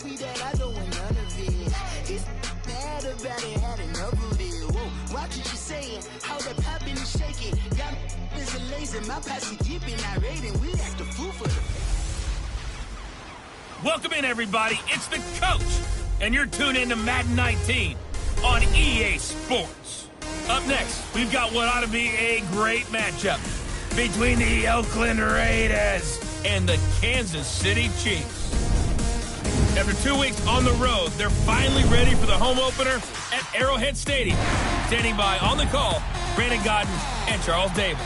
see that I don't want none of it. He's mad about it, had enough of it. Whoa, watch what you saying, how that poppin' and shaking. Got is a laser, my posse deep in our rating. We act the fool for the. Welcome in, everybody. It's the coach, and you're tuned in to Madden 19 on EA Sports. Up next, we've got what ought to be a great matchup between the Oakland Raiders and the Kansas City Chiefs. After 2 weeks on the road, they're finally ready for the home opener at Arrowhead Stadium. Standing by on the call, Brandon Godden and Charles Davis.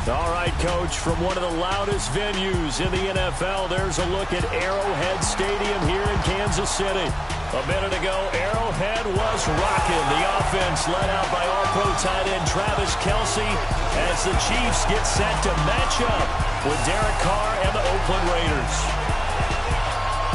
All right, Coach, from one of the loudest venues in the NFL, there's a look at Arrowhead Stadium here in Kansas City. A minute ago, Arrowhead was rocking. The offense led out by All-Pro tight end Travis Kelce as the Chiefs get set to match up with Derek Carr and the Oakland Raiders.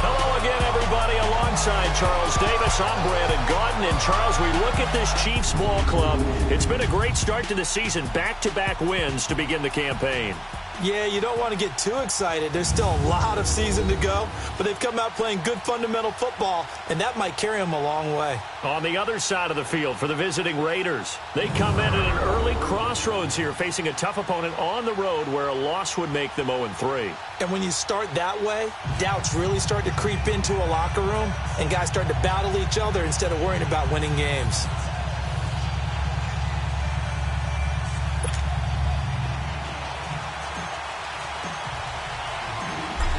Hello again, everybody. Alongside Charles Davis, I'm Brandon Godden. And Charles, we look at this Chiefs ball club. It's been a great start to the season. Back-to-back wins to begin the campaign. Yeah, you don't want to get too excited. There's still a lot of season to go, but they've come out playing good fundamental football, and that might carry them a long way. On the other side of the field for the visiting Raiders, they come in at an early crossroads here, facing a tough opponent on the road where a loss would make them 0-3. And when you start that way, doubts really start to creep into a locker room, and guys start to battle each other instead of worrying about winning games.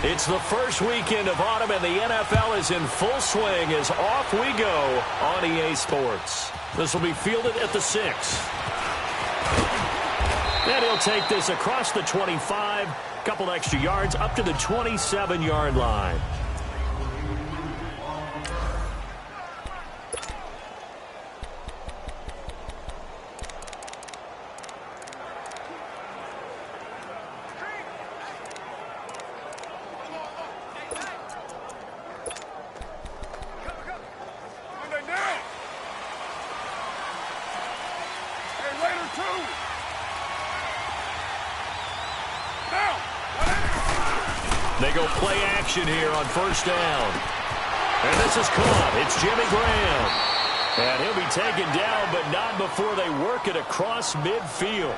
It's the first weekend of autumn, and the NFL is in full swing as off we go on EA Sports. This will be fielded at the 6. And he'll take this across the 25, couple extra yards, up to the 27-yard line. They go play action here on first down. And this is caught. It's Jimmy Graham. And he'll be taken down, but not before they work it across midfield.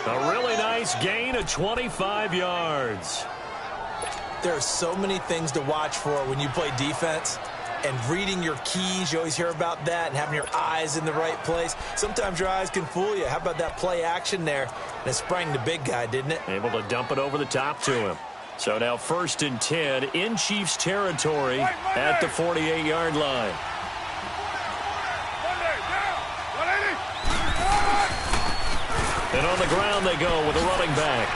A really nice gain of 25 yards. There are so many things to watch for when you play defense. And reading your keys, you always hear about that, and having your eyes in the right place. Sometimes your eyes can fool you. How about that play action there? And it sprang the big guy, didn't it? Able to dump it over the top to him. So now 1st and 10 in Chiefs territory at the 48-yard line. And on the ground they go with a running back.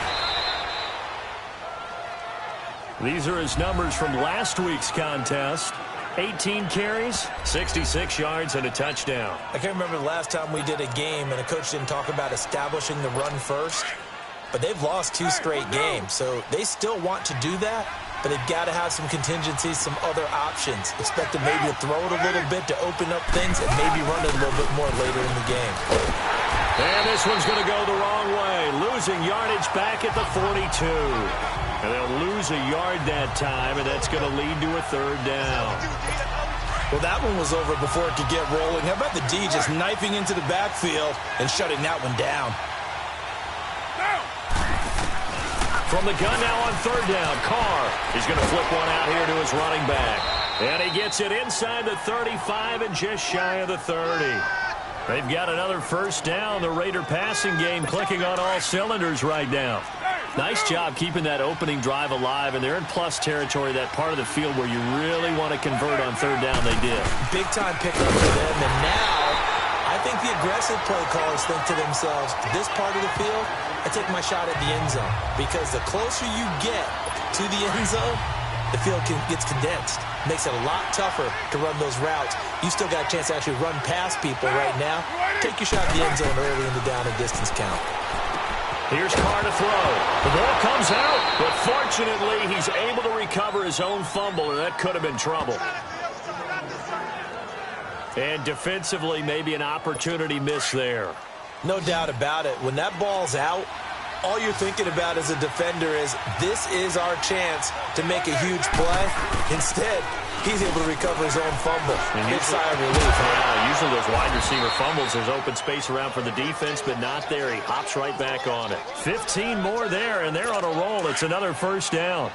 These are his numbers from last week's contest. 18 carries, 66 yards, and a touchdown. I can't remember the last time we did a game and a coach didn't talk about establishing the run first. But they've lost 2 straight games, so they still want to do that, but they've got to have some contingencies, some other options. Expect them maybe to throw it a little bit to open up things and maybe run it a little bit more later in the game. And this one's going to go the wrong way, losing yardage back at the 42. And they'll lose a yard that time, and that's going to lead to a 3rd down. Well, that one was over before it could get rolling. How about the D just knifing into the backfield and shutting that one down? From the gun now on 3rd down, Carr is going to flip one out here to his running back. And he gets it inside the 35 and just shy of the 30. They've got another 1st down. The Raider passing game clicking on all cylinders right now. Nice job keeping that opening drive alive, and they're in plus territory, that part of the field where you really want to convert on 3rd down. They did. Big-time pickup for them, and now I think the aggressive play callers think to themselves, this part of the field, I take my shot at the end zone, because the closer you get to the end zone, the field gets condensed. Makes it a lot tougher to run those routes. You still got a chance to actually run past people right now. Take your shot at the end zone early in the down and distance count. Here's Carr to throw. The ball comes out, but fortunately he's able to recover his own fumble, and that could have been trouble. And defensively, maybe an opportunity miss there. No doubt about it. When that ball's out, all you're thinking about as a defender is this is our chance to make a huge play. Instead, he's able to recover his own fumble. Big sigh of relief. Yeah, usually those wide receiver fumbles, there's open space around for the defense, but not there. He hops right back on it. 15 more there, and they're on a roll. It's another first down.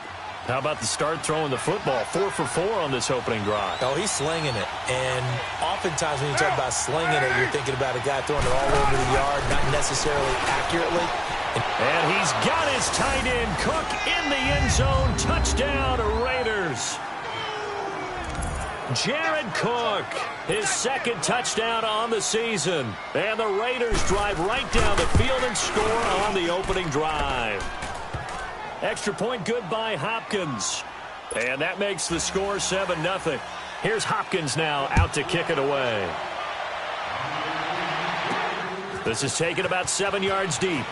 How about the start throwing the football? 4 for 4 on this opening drive. Oh, he's slinging it. And oftentimes when you talk about slinging it, you're thinking about a guy throwing it all over the yard, not necessarily accurately. And he's got his tight end, Cook, in the end zone. Touchdown, Raiders. Jared Cook, his second touchdown on the season. And the Raiders drive right down the field and score on the opening drive. Extra point good by Hopkins. And that makes the score 7-0. Here's Hopkins now out to kick it away. This is taken about 7 yards deep.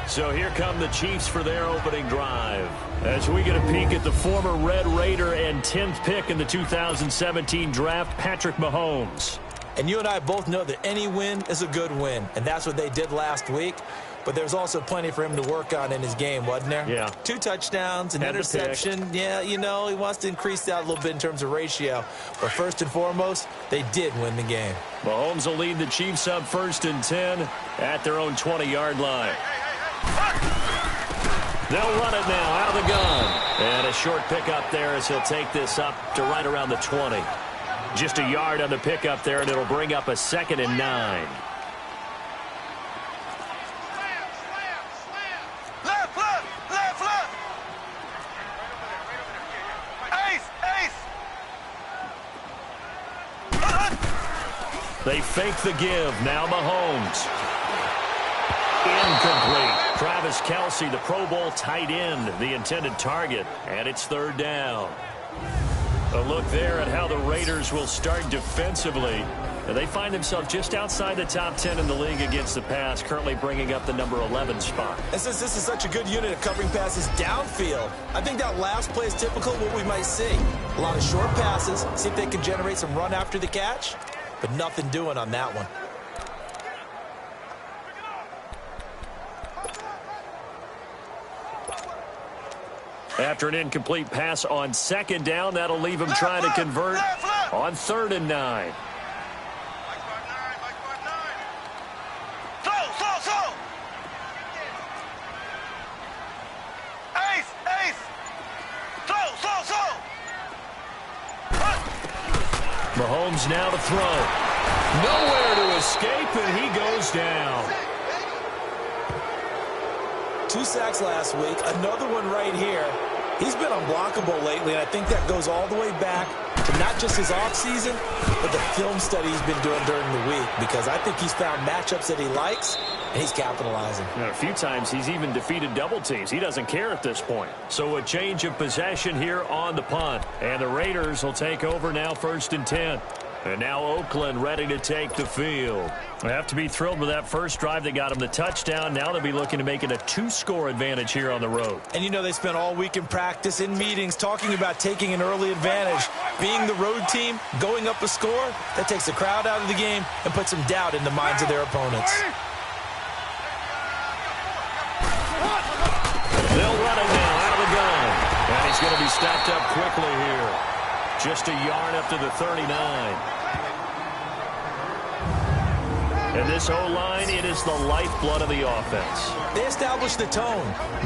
So here come the Chiefs for their opening drive. As we get a peek at the former Red Raider and 10th pick in the 2017 draft, Patrick Mahomes. And you and I both know that any win is a good win, and that's what they did last week. But there's also plenty for him to work on in his game, wasn't there? Yeah. 2 touchdowns, an interception. Yeah, you know, he wants to increase that a little bit in terms of ratio. But first and foremost, they did win the game. Mahomes will lead the Chiefs up 1st and 10 at their own 20-yard line. They'll run it now out of the gun. And a short pickup there as he'll take this up to right around the 20. Just a yard on the pickup there, and it'll bring up a 2nd and 9. Left. Ace. They fake the give. Now Mahomes. Incomplete. Travis Kelce, the Pro Bowl tight end, the intended target, and it's 3rd down. A look there at how the Raiders will start defensively. And they find themselves just outside the top 10 in the league against the pass, currently bringing up the number 11 spot. And since this is such a good unit of covering passes downfield, I think that last play is typical of what we might see. A lot of short passes, see if they can generate some run after the catch, but nothing doing on that one. After an incomplete pass on 2nd down, that'll leave him trying to convert on 3rd and 9. Slow. Ace. Slow. Mahomes now to throw. Nowhere to escape, and he goes down. 2 sacks last week, another one right here. He's been unblockable lately, and I think that goes all the way back to not just his offseason, but the film study he's been doing during the week, because I think he's found matchups that he likes, and he's capitalizing. A few times he's even defeated double teams. He doesn't care at this point. So a change of possession here on the punt. And the Raiders will take over now 1st and 10. And now Oakland ready to take the field. They have to be thrilled with that first drive that got them the touchdown. Now they'll be looking to make it a 2-score advantage here on the road. And you know they spent all week in practice, in meetings, talking about taking an early advantage. Being the road team, going up a score, that takes the crowd out of the game and puts some doubt in the minds of their opponents. They'll run it now out of the gun. And he's going to be stopped up quickly here. Just a yard up to the 39. And this O-line, it is the lifeblood of the offense. They establish the tone.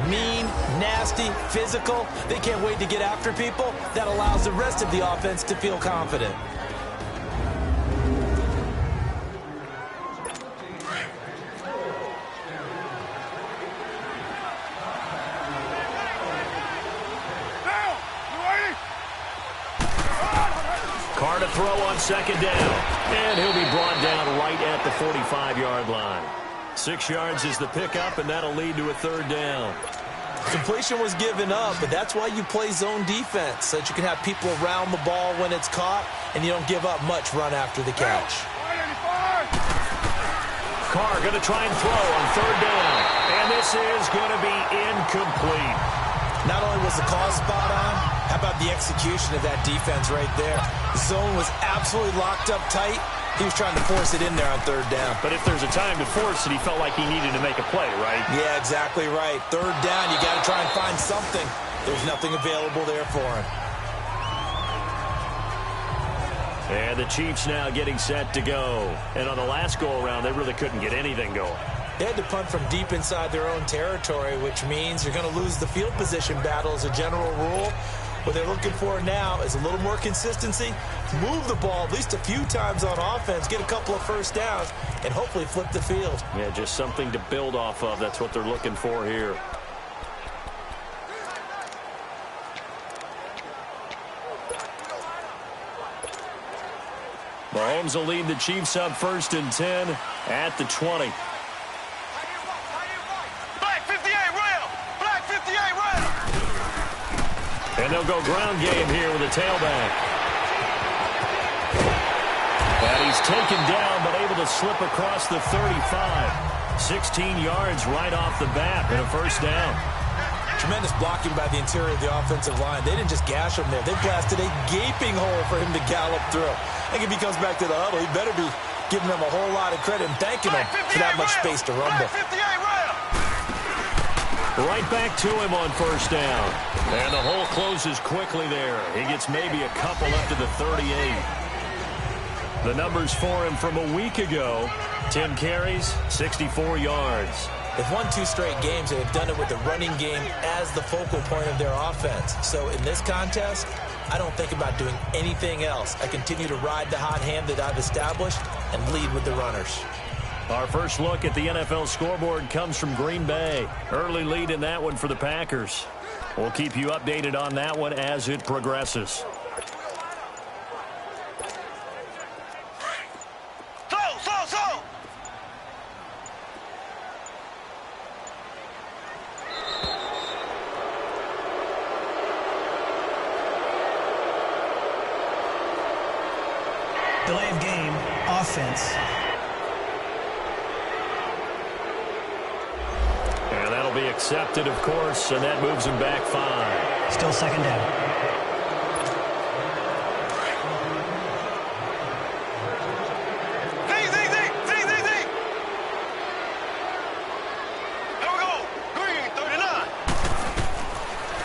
Mean, nasty, physical. They can't wait to get after people. That allows the rest of the offense to feel confident. Carr to throw on 2nd down. And he'll be brought down right at the 45-yard line. 6 yards is the pickup, and that'll lead to a 3rd down. Completion was given up, but that's why you play zone defense, so that you can have people around the ball when it's caught, and you don't give up much run after the catch. Carr going to try and throw on 3rd down. And this is going to be incomplete. Not only was the call spot on, How about the execution of that defense right there? The zone was absolutely locked up tight. He was trying to force it in there on third down. But if there's a time to force it, he felt like he needed to make a play, right? Yeah, exactly right. Third down, you got to try and find something. There's nothing available there for him. And the Chiefs now getting set to go. And on the last go-around, they really couldn't get anything going. They had to punt from deep inside their own territory, which means you're going to lose the field position battle as a general rule. What they're looking for now is a little more consistency, move the ball at least a few times on offense, get a couple of first downs, and hopefully flip the field. Yeah, just something to build off of. That's what they're looking for here. Mahomes will lead the Chiefs up 1st and 10 at the 20. Black 58 rail! Black 58 rail! And they'll go ground game here with a tailback. And he's taken down but able to slip across the 35. 16 yards right off the bat and a first down. Tremendous blocking by the interior of the offensive line. They didn't just gash him there. They blasted a gaping hole for him to gallop through. I think if he comes back to the huddle, he better be giving them a whole lot of credit and thanking them for that much space to rumble. Right back to him on first down. And the hole closes quickly there. He gets maybe a couple up to the 38. The numbers for him from a week ago: 10 carries, 64 yards. They've won 2 straight games, and they've done it with the running game as the focal point of their offense. So in this contest, I don't think about doing anything else. I continue to ride the hot hand that I've established and lead with the runners. Our first look at the NFL scoreboard comes from Green Bay. Early lead in that one for the Packers. We'll keep you updated on that one as it progresses. Delay of game, offense. And that'll be accepted, of course, and that moves him back 5. Still second down. Here we go. Green 39.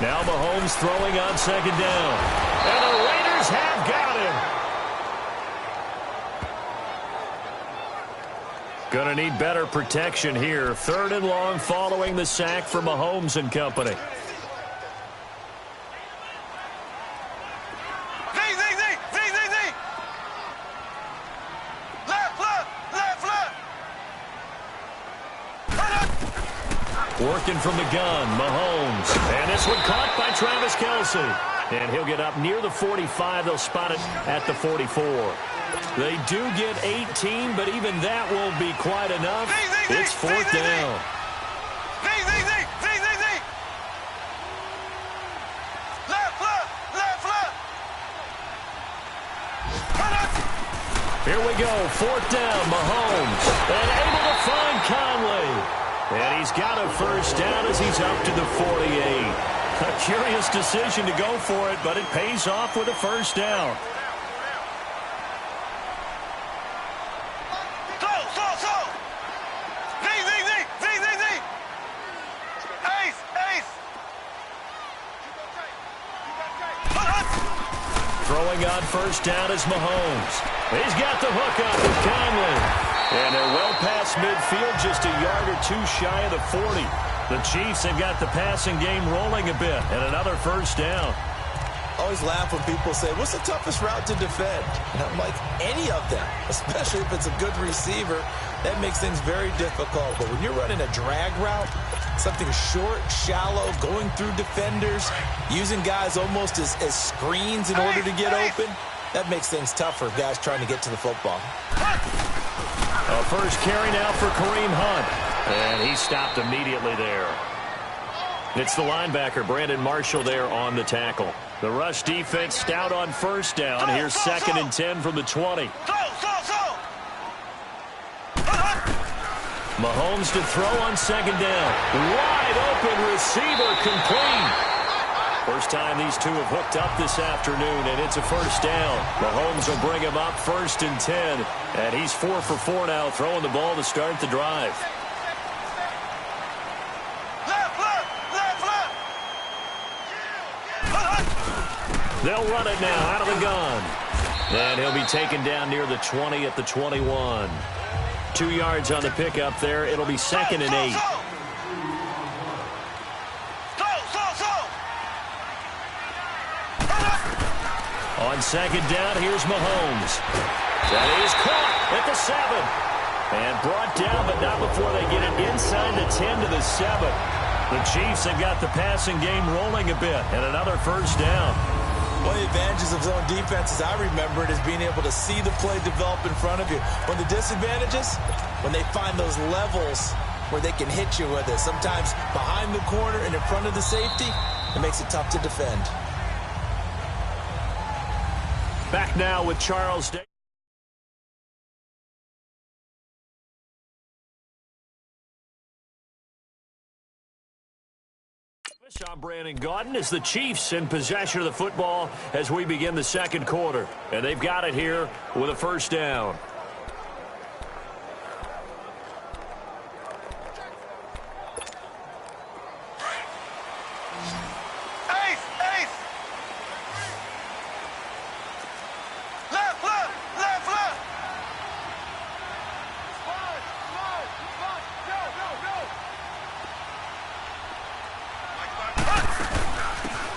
Now Mahomes throwing on second down. And the Raiders have got him. Going to need better protection here. 3rd and long following the sack from Mahomes and company. Working from the gun, Mahomes. And this one caught by Travis Kelce. And he'll get up near the 45. They'll spot it at the 44. They do get 18, but even that won't be quite enough. It's 4th down. Here we go, 4th down, Mahomes. And able to find Conley. And he's got a first down as he's up to the 48. A curious decision to go for it, but it pays off with a first down. Throwing on first down is Mahomes. He's got the hook up with Conley. And they're well past midfield, just a yard or 2 shy of the 40. The Chiefs have got the passing game rolling a bit, and another first down. Always laugh when people say, what's the toughest route to defend? And I'm like, any of them, especially if it's a good receiver. That makes things very difficult. But when you're running a drag route, something short, shallow, going through defenders, using guys almost as screens in order to get open, that makes things tough for guys trying to get to the football. A first carry now for Kareem Hunt. And he stopped immediately there. It's the linebacker, Brandon Marshall, there on the tackle. The rush defense stout on first down. Here's 2nd and 10 from the 20. Mahomes to throw on second down. Wide open receiver complete. First time these two have hooked up this afternoon, and it's a first down. Mahomes will bring him up 1st and 10, and he's 4 for 4 now, throwing the ball to start the drive. They'll run it now out of the gun. And he'll be taken down near the 20 at the 21. 2 yards on the pickup there. It'll be 2nd and 8. On 2nd down, here's Mahomes. That is caught at the 7. And brought down, but not before they get it inside the 10 to the 7. The Chiefs have got the passing game rolling a bit, and another first down. One of the advantages of zone defense, as I remember it, is being able to see the play develop in front of you. One of the disadvantages, when they find those levels where they can hit you with it, sometimes behind the corner and in front of the safety, it makes it tough to defend. Back now with Charles Day. I'm Brandon Gaudin as the Chiefs in possession of the football as we begin the second quarter. And they've got it here with a first down.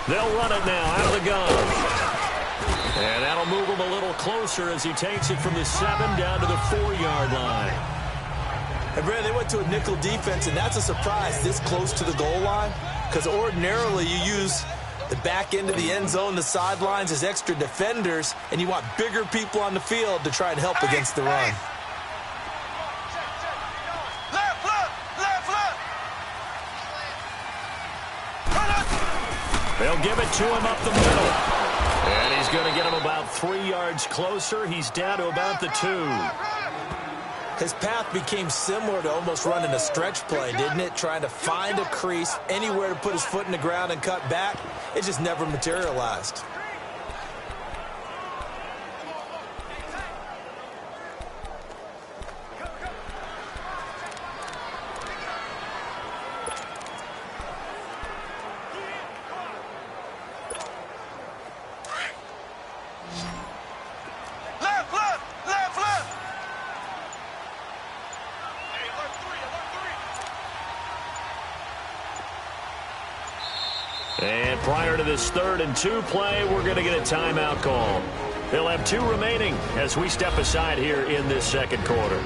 They'll run it now out of the gun. And that'll move him a little closer as he takes it from the 7 down to the 4-yard line. And Brad, they went to a nickel defense, and that's a surprise this close to the goal line, because ordinarily you use the back end of the end zone, the sidelines as extra defenders, and you want bigger people on the field to try and help against the run. They'll give it to him up the middle. And he's going to get him about 3 yards closer. He's down to about the 2. His path became similar to almost running a stretch play, didn't it? Trying to find a crease, anywhere to put his foot in the ground and cut back. It just never materialized. And prior to this 3rd and 2 play, we're going to get a timeout call. They'll have 2 remaining as we step aside here in this second quarter.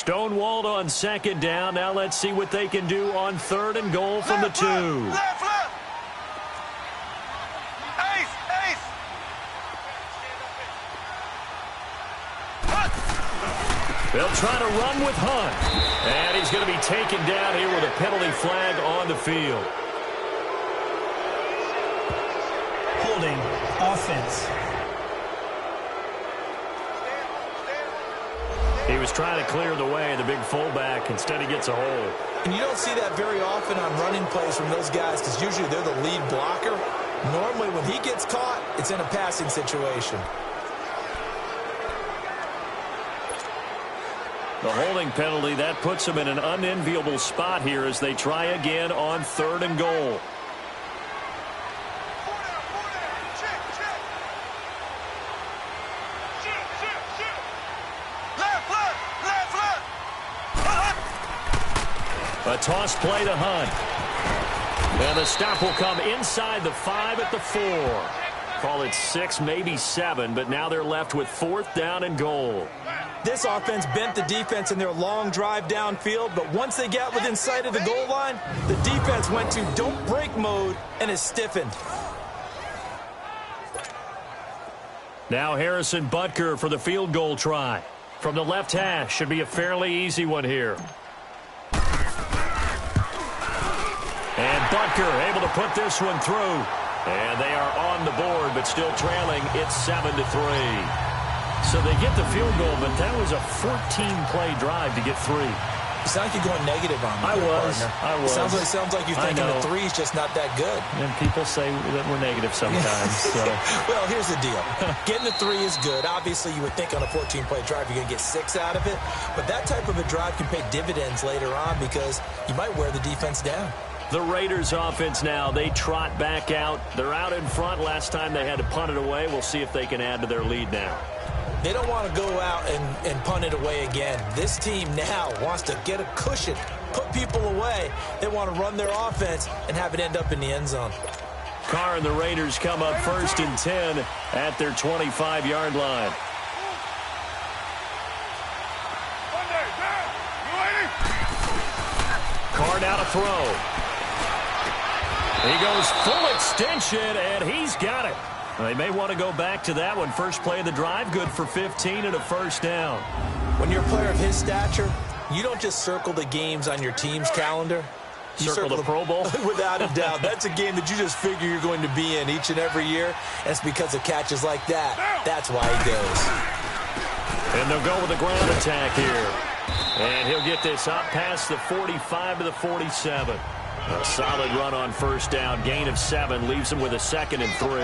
Stonewalled on 2nd down. Now let's see what they can do on 3rd and goal from the 2. They'll try to run with Hunt. And he's going to be taken down here with a penalty flag on the field. Holding offense. He was trying to clear the way, the big fullback. Instead, he gets a hold. And you don't see that very often on running plays from those guys because usually they're the lead blocker. Normally, when he gets caught, it's in a passing situation. The holding penalty, that puts him in an unenviable spot here as they try again on 3rd and goal. A toss play to Hunt. And the stop will come inside the 5 at the 4. Call it 6, maybe 7, but now they're left with 4th down and goal. This offense bent the defense in their long drive downfield, but once they got within sight of the goal line, the defense went to don't break mode and is stiffened. Now Harrison Butker for the field goal try. From the left hash, should be a fairly easy one here. And Butker able to put this one through. And they are on the board, but still trailing. It's 7-3. So they get the field goal, but that was a 14-play drive to get 3. You sound like you're going negative on me. I was. Sounds like you're thinking the 3's just not that good. And people say that we're negative sometimes. So. Well, here's the deal. Getting the 3 is good. Obviously, you would think on a 14-play drive you're going to get 6 out of it. But that type of a drive can pay dividends later on because you might wear the defense down. The Raiders offense now, they trot back out. They're out in front. Last time they had to punt it away. We'll see if they can add to their lead now. They don't want to go out and punt it away again. This team now wants to get a cushion, put people away. They want to run their offense and have it end up in the end zone. Carr and the Raiders come up 1st and 10 at their 25-yard line. Carr now to throw. He goes full extension, and he's got it. They may want to go back to that one. First play of the drive, good for 15 and a first down. When you're a player of his stature, you don't just circle the games on your team's calendar. You circle the Pro Bowl? Without a doubt. That's a game that you just figure you're going to be in each and every year. And it's because of catches like that. That's why he goes. And they'll go with the ground attack here. And he'll get this up past the 45 to the 47. A solid run on first down. Gain of 7 leaves him with a 2nd and 3.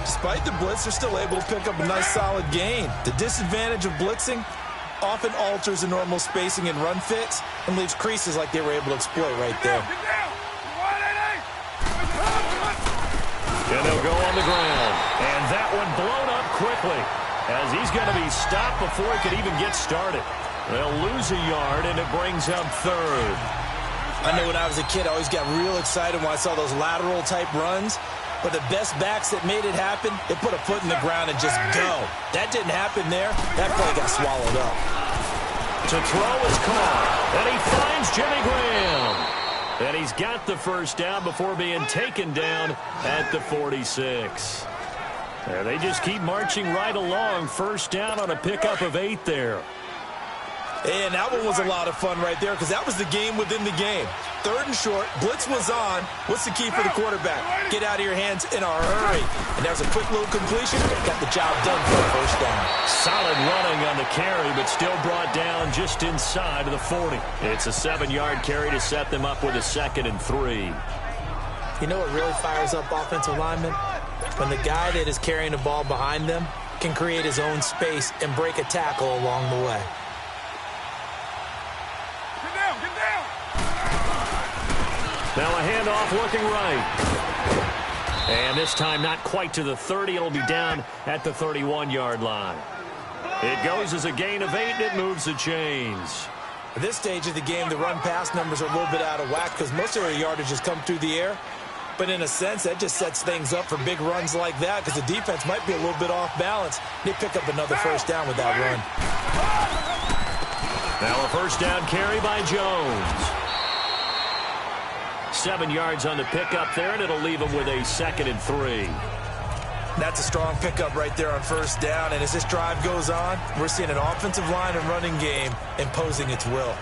Despite the blitz, they're still able to pick up a nice solid gain. The disadvantage of blitzing often alters the normal spacing and run fits and leaves creases like they were able to exploit right there. And they'll go on the ground. And that one blown up quickly as he's going to be stopped before he could even get started. They'll lose a yard, and it brings up 3rd. I know when I was a kid, I always got real excited when I saw those lateral-type runs. But the best backs that made it happen, they put a foot in the ground and just go. That didn't happen there. That play got swallowed up. To throw is Carr, and he finds Jimmy Graham. And he's got the first down before being taken down at the 46. And they just keep marching right along. First down on a pickup of 8 there. And that one was a lot of fun right there because that was the game within the game. 3rd and short, blitz was on. What's the key for the quarterback? Get out of your hands in a hurry. And there's a quick little completion. Got the job done for the first down. Solid running on the carry, but still brought down just inside of the 40. It's a 7-yard carry to set them up with a 2nd and 3. You know what really fires up offensive linemen? When the guy that is carrying the ball behind them can create his own space and break a tackle along the way. Now a handoff looking right. And this time not quite to the 30. It'll be down at the 31-yard line. It goes as a gain of 8, and it moves the chains. At this stage of the game, the run-pass numbers are a little bit out of whack because most of their yardage has come through the air. But in a sense, that just sets things up for big runs like that because the defense might be a little bit off balance. They pick up another first down with that run. Now a first down carry by Jones. 7 yards on the pickup there, and it'll leave him with a 2nd and 3. That's a strong pickup right there on first down. And as this drive goes on, we're seeing an offensive line and running game imposing its will.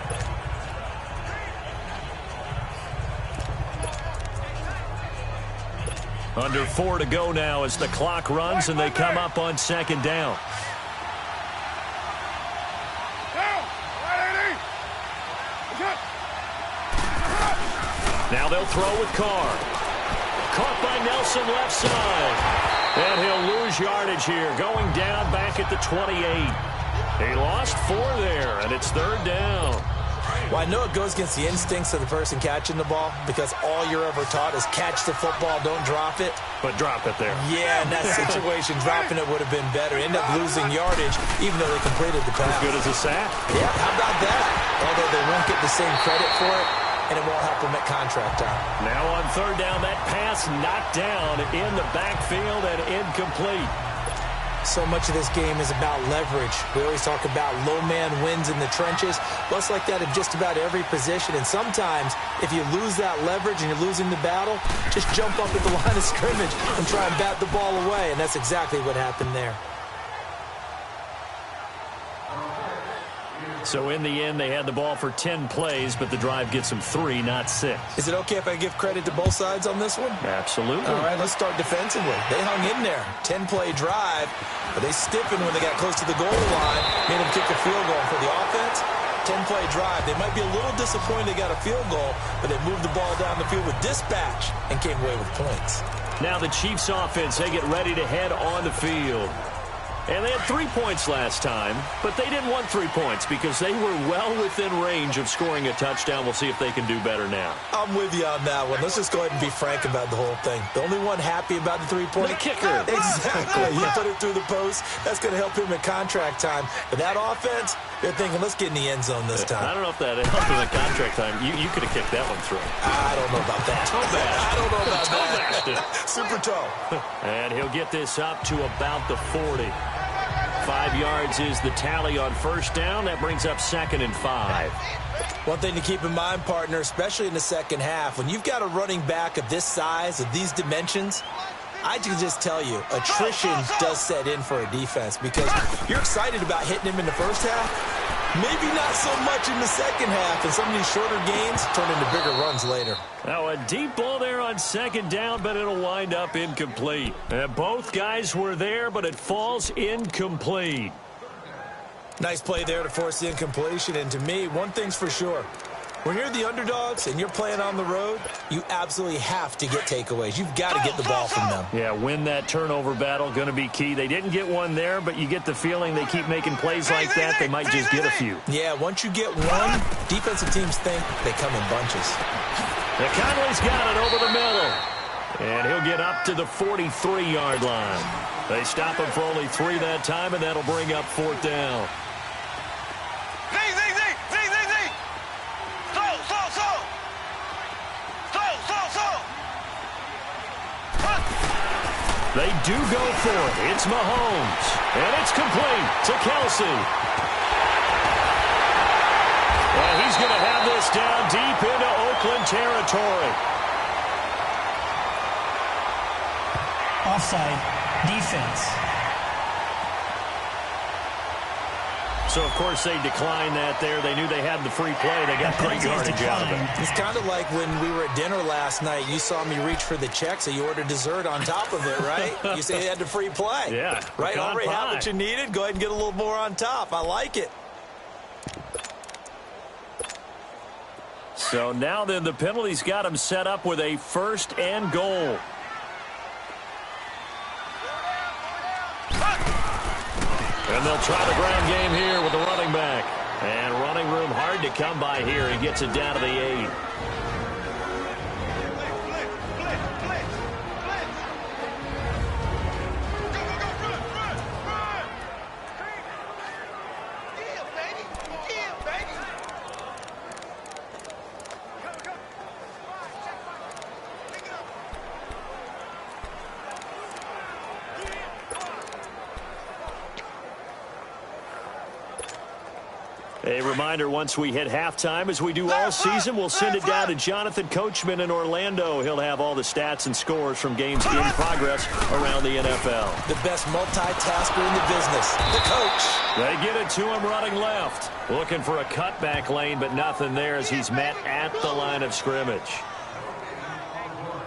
Under 4 to go now as the clock runs, and they come up on 2nd down. Now they'll throw with Carr. Caught by Nelson left side. And he'll lose yardage here, going down back at the 28. He lost 4 there, and it's 3rd down. Well, I know it goes against the instincts of the person catching the ball because all you're ever taught is catch the football, don't drop it. But drop it there. Yeah, in that situation, dropping it would have been better. End up losing yardage, even though they completed the pass. As good as a sack. Yeah, how about that? Although they won't get the same credit for it, and it won't help them at contract time. Now on 3rd down, that pass knocked down in the backfield and incomplete. So much of this game is about leverage. We always talk about low man wins in the trenches. Well, it's like that in just about every position. And sometimes, if you lose that leverage and you're losing the battle, just jump up at the line of scrimmage and try and bat the ball away. And that's exactly what happened there. So in the end, they had the ball for 10 plays, but the drive gets them 3, not 6. Is it okay if I give credit to both sides on this one? Absolutely. All right, let's start defensively. They hung in there. 10-play drive, but they stiffened when they got close to the goal line, made them kick a field goal. For the offense, 10-play drive. They might be a little disappointed they got a field goal, but they moved the ball down the field with dispatch and came away with points. Now the Chiefs offense, they get ready to head on the field. And they had 3 points last time, but they didn't want 3 points because they were well within range of scoring a touchdown. We'll see if they can do better now. I'm with you on that one. Let's just go ahead and be frank about the whole thing. The only one happy about the three-point kicker. Exactly. He put it through the post. That's going to help him in contract time. But that offense, they're thinking, let's get in the end zone this time. I don't know if that helped in the contract time. You could have kicked that one through. I don't know about that. I don't know about that. Super toe. And he'll get this up to about the 40. 5 yards is the tally on first down. That brings up 2nd and 5. One thing to keep in mind, partner, especially in the second half, when you've got a running back of this size, of these dimensions, I can just tell you, attrition does set in for a defense because you're excited about hitting him in the first half. Maybe not so much in the second half, and some of these shorter gains turn into bigger runs later. Now a deep ball there on 2nd down, but it'll wind up incomplete. Both guys were there, but it falls incomplete. Nice play there to force the incompletion, and to me, one thing's for sure. When you're the underdogs and you're playing on the road, you absolutely have to get takeaways. You've got to get the ball from them. Yeah, win that turnover battle, going to be key. They didn't get one there, but you get the feeling they keep making plays like that, they might just get a few. Yeah, once you get one, defensive teams think they come in bunches. Now Conley's got it over the middle, and he'll get up to the 43-yard line. They stop him for only 3 that time, and that'll bring up 4th down. They do go for it. It's Mahomes. And it's complete to Kelsey. And he's going to have this down deep into Oakland territory. Offside. Defense. So, of course, they declined that there. They knew they had the free play. They got great yardage out of it. It's kind of like when we were at dinner last night. You saw me reach for the check, so you ordered dessert on top of it, right? You say you had the free play. Yeah. Right? Already have what you needed. Go ahead and get a little more on top. I like it. So now then the penalty's got him set up with a 1st and goal. And they'll try the ground game here with the running back. And running room hard to come by here. He gets it down to the 8. A reminder, once we hit halftime, as we do all season, we'll send it down to Jonathan Coachman in Orlando. He'll have all the stats and scores from games in progress around the NFL. The best multitasker in the business, the coach. They get it to him running left. Looking for a cutback lane, but nothing there as he's met at the line of scrimmage.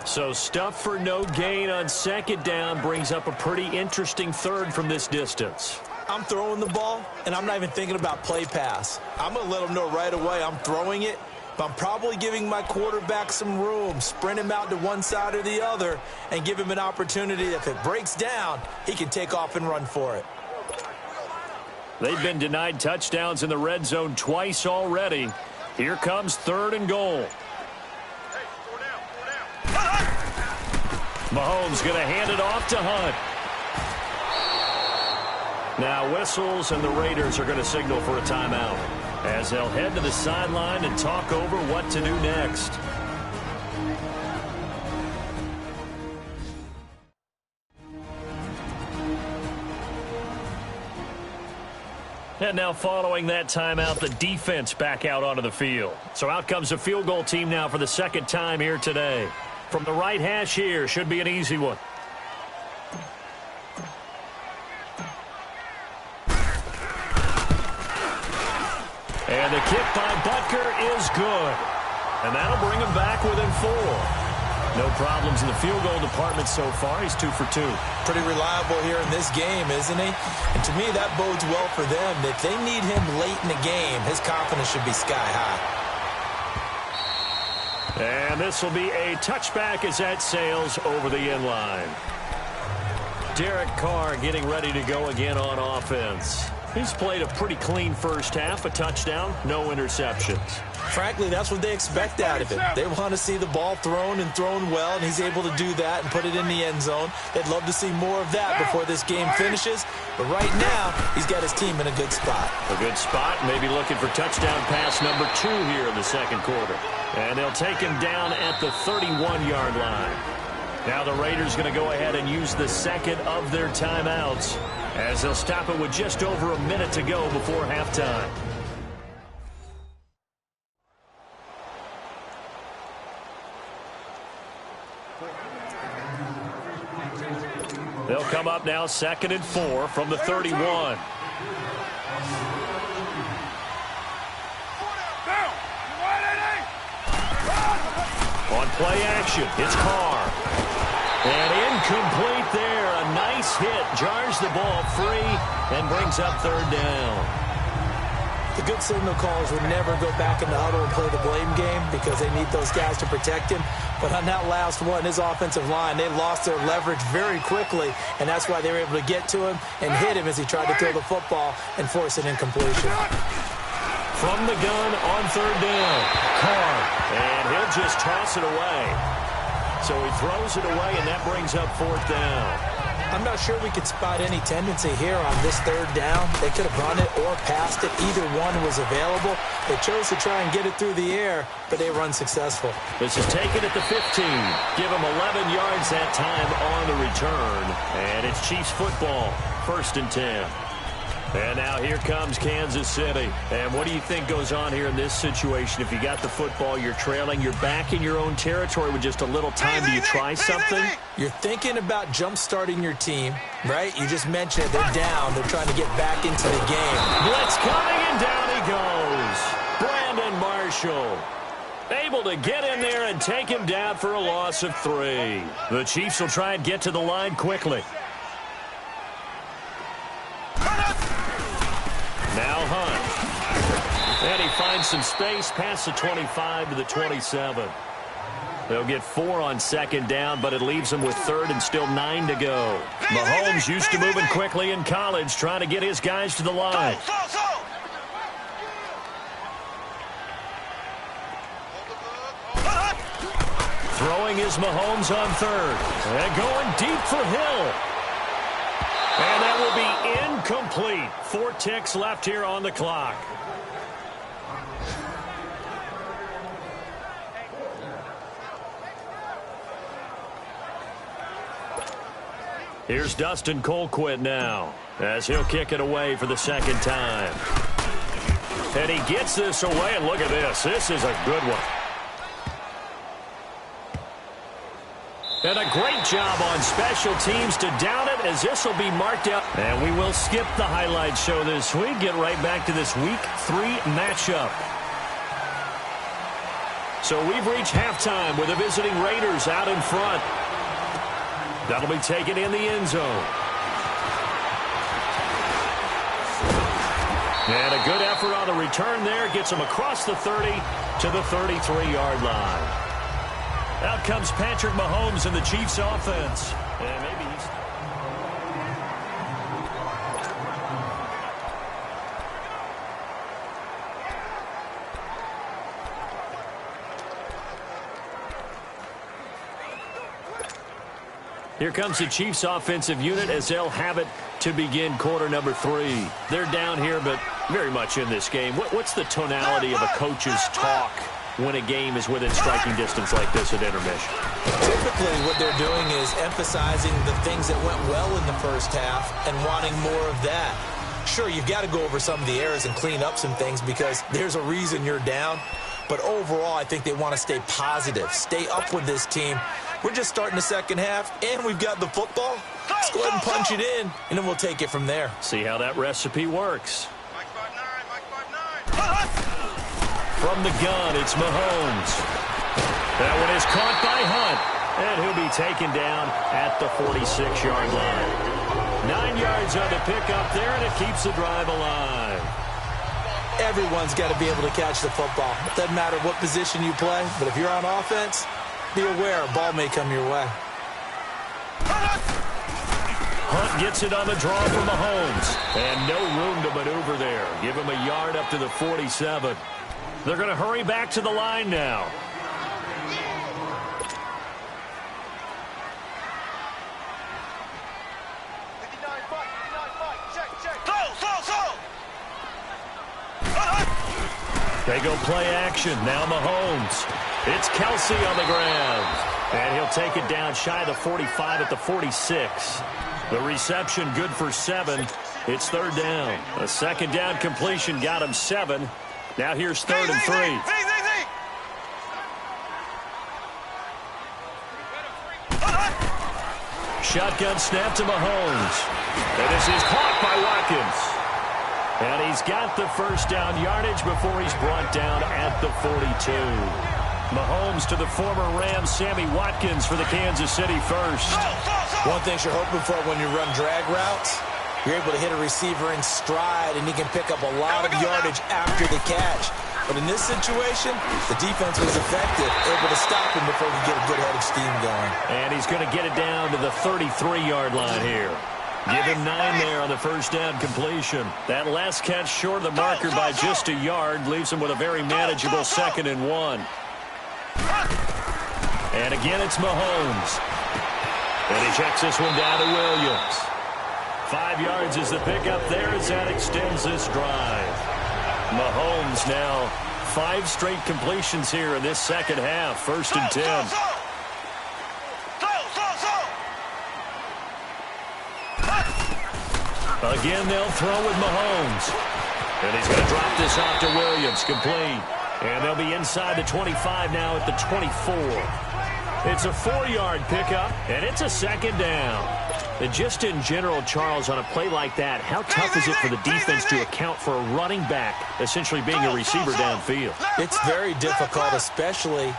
So stuff for no gain on 2nd down brings up a pretty interesting 3rd from this distance. I'm throwing the ball, and I'm not even thinking about play pass. I'm going to let them know right away I'm throwing it, but I'm probably giving my quarterback some room, sprint him out to one side or the other, and give him an opportunity. If it breaks down, he can take off and run for it. They've been denied touchdowns in the red zone twice already. Here comes 3rd and goal. Mahomes going to hand it off to Hunt. Now whistles, and the Raiders are going to signal for a timeout as they'll head to the sideline and talk over what to do next. And now following that timeout, the defense back out onto the field. So out comes the field goal team now for the second time here today. From the right hash here, should be an easy one. And the kick by Butker is good. And that'll bring him back within 4. No problems in the field goal department so far. He's 2 for 2. Pretty reliable here in this game, isn't he? And to me, that bodes well for them. If they need him late in the game, his confidence should be sky high. And this will be a touchback as that sails over the end line. Derek Carr getting ready to go again on offense. He's played a pretty clean first half, a touchdown, no interceptions. Frankly, that's what they expect out of him. They want to see the ball thrown and thrown well, and he's able to do that and put it in the end zone. They'd love to see more of that before this game finishes. But right now, he's got his team in a good spot. A good spot, maybe looking for touchdown pass number 2 here in the second quarter. And they'll take him down at the 31-yard line. Now the Raiders going to go ahead and use the second of their timeouts as they'll stop it with just over a minute to go before halftime. They'll come up now 2nd and 4 from the 31. On play action, it's Carr. And incomplete there. A nice hit. Jars the ball free and brings up 3rd down. The good signal callers would never go back in the huddle and play the blame game because they need those guys to protect him. But on that last one, his offensive line, they lost their leverage very quickly, and that's why they were able to get to him and hit him as he tried to throw the football and force an incompletion. From the gun on 3rd down, Carr, and he'll just toss it away. So he throws it away, and that brings up 4th down. I'm not sure we could spot any tendency here on this 3rd down. They could have run it or passed it. Either one was available. They chose to try and get it through the air, but they were unsuccessful. This is taken at the 15. Give them 11 yards that time on the return. And it's Chiefs football, 1st and 10. And now here comes Kansas City. And what do you think goes on here in this situation? If you got the football, you're trailing, you're back in your own territory with just a little time. Do you try something? You're thinking about jump-starting your team, right? You just mentioned it. They're down. They're trying to get back into the game. Blitz coming, and down he goes. Brandon Marshall able to get in there and take him down for a loss of 3. The Chiefs will try and get to the line quickly. Now Hunt. And he finds some space past the 25 to the 27. They'll get 4 on 2nd down, but it leaves them with 3rd and still 9 to go. Mahomes used to moving quickly in college, trying to get his guys to the line. Throwing is Mahomes on 3rd. And going deep for Hill. And that will be incomplete. 4 ticks left here on the clock. Here's Dustin Colquitt now as he'll kick it away for the 2nd time. And he gets this away, and look at this. This is a good one. And a great job on special teams to down it, as this will be marked out. And we will skip the highlight show this week. Get right back to this Week 3 matchup. So we've reached halftime with the visiting Raiders out in front. That'll be taken in the end zone. And a good effort on the return there. Gets him across the 30 to the 33-yard line. Out comes Patrick Mahomes in the Chiefs offense. And maybe he's... Here comes the Chiefs offensive unit as they'll have it to begin quarter number 3. They're down here, but very much in this game. What's the tonality of a coach's talk when a game is within striking distance like this at intermission? Typically what they're doing is emphasizing the things that went well in the first half and wanting more of that. Sure, you've got to go over some of the errors and clean up some things because there's a reason you're down. But overall, I think they want to stay positive, stay up with this team. We're just starting the second half, and we've got the football. Let's go ahead and punch it in, and then we'll take it from there. See how that recipe works. From the gun, it's Mahomes. That one is caught by Hunt, and he'll be taken down at the 46-yard line. 9 yards on the pickup there, and it keeps the drive alive. Everyone's got to be able to catch the football. It doesn't matter what position you play, but if you're on offense, be aware a ball may come your way. Hunt gets it on the draw from Mahomes, and no room to maneuver there. Give him a yard up to the 47. They're going to hurry back to the line now. They go play action. Now Mahomes. It's Kelsey on the ground. And he'll take it down shy of the 45 at the 46. The reception good for 7. It's third down. A second down completion got him 7. Now here's third and 3. Shotgun snap to Mahomes. And this is caught by Watkins. And he's got the first down yardage before he's brought down at the 42. Mahomes to the former Rams, Sammy Watkins for the Kansas City first. One thing you're hoping for when you run drag routes, you're able to hit a receiver in stride, and he can pick up a lot of yardage after the catch. But in this situation, the defense was effective, able to stop him before he get a good head of steam going. And he's going to get it down to the 33-yard line here. Give him 9 there on the first down completion. That last catch short of the marker by just a yard leaves him with a very manageable 2nd and 1. And again, it's Mahomes. And he checks this one down to Williams. 5 yards is the pickup there as that extends this drive. Mahomes now 5 straight completions here in this second half. 1st and 10. Again, they'll throw with Mahomes. And he's going to drop this off to Williams, complete. And they'll be inside the 25 now at the 24. It's a 4-yard pickup, and it's a 2nd down. And just in general, Charles, on a play like that, how tough is it for the defense to account for a running back essentially being a receiver downfield? It's very difficult, especially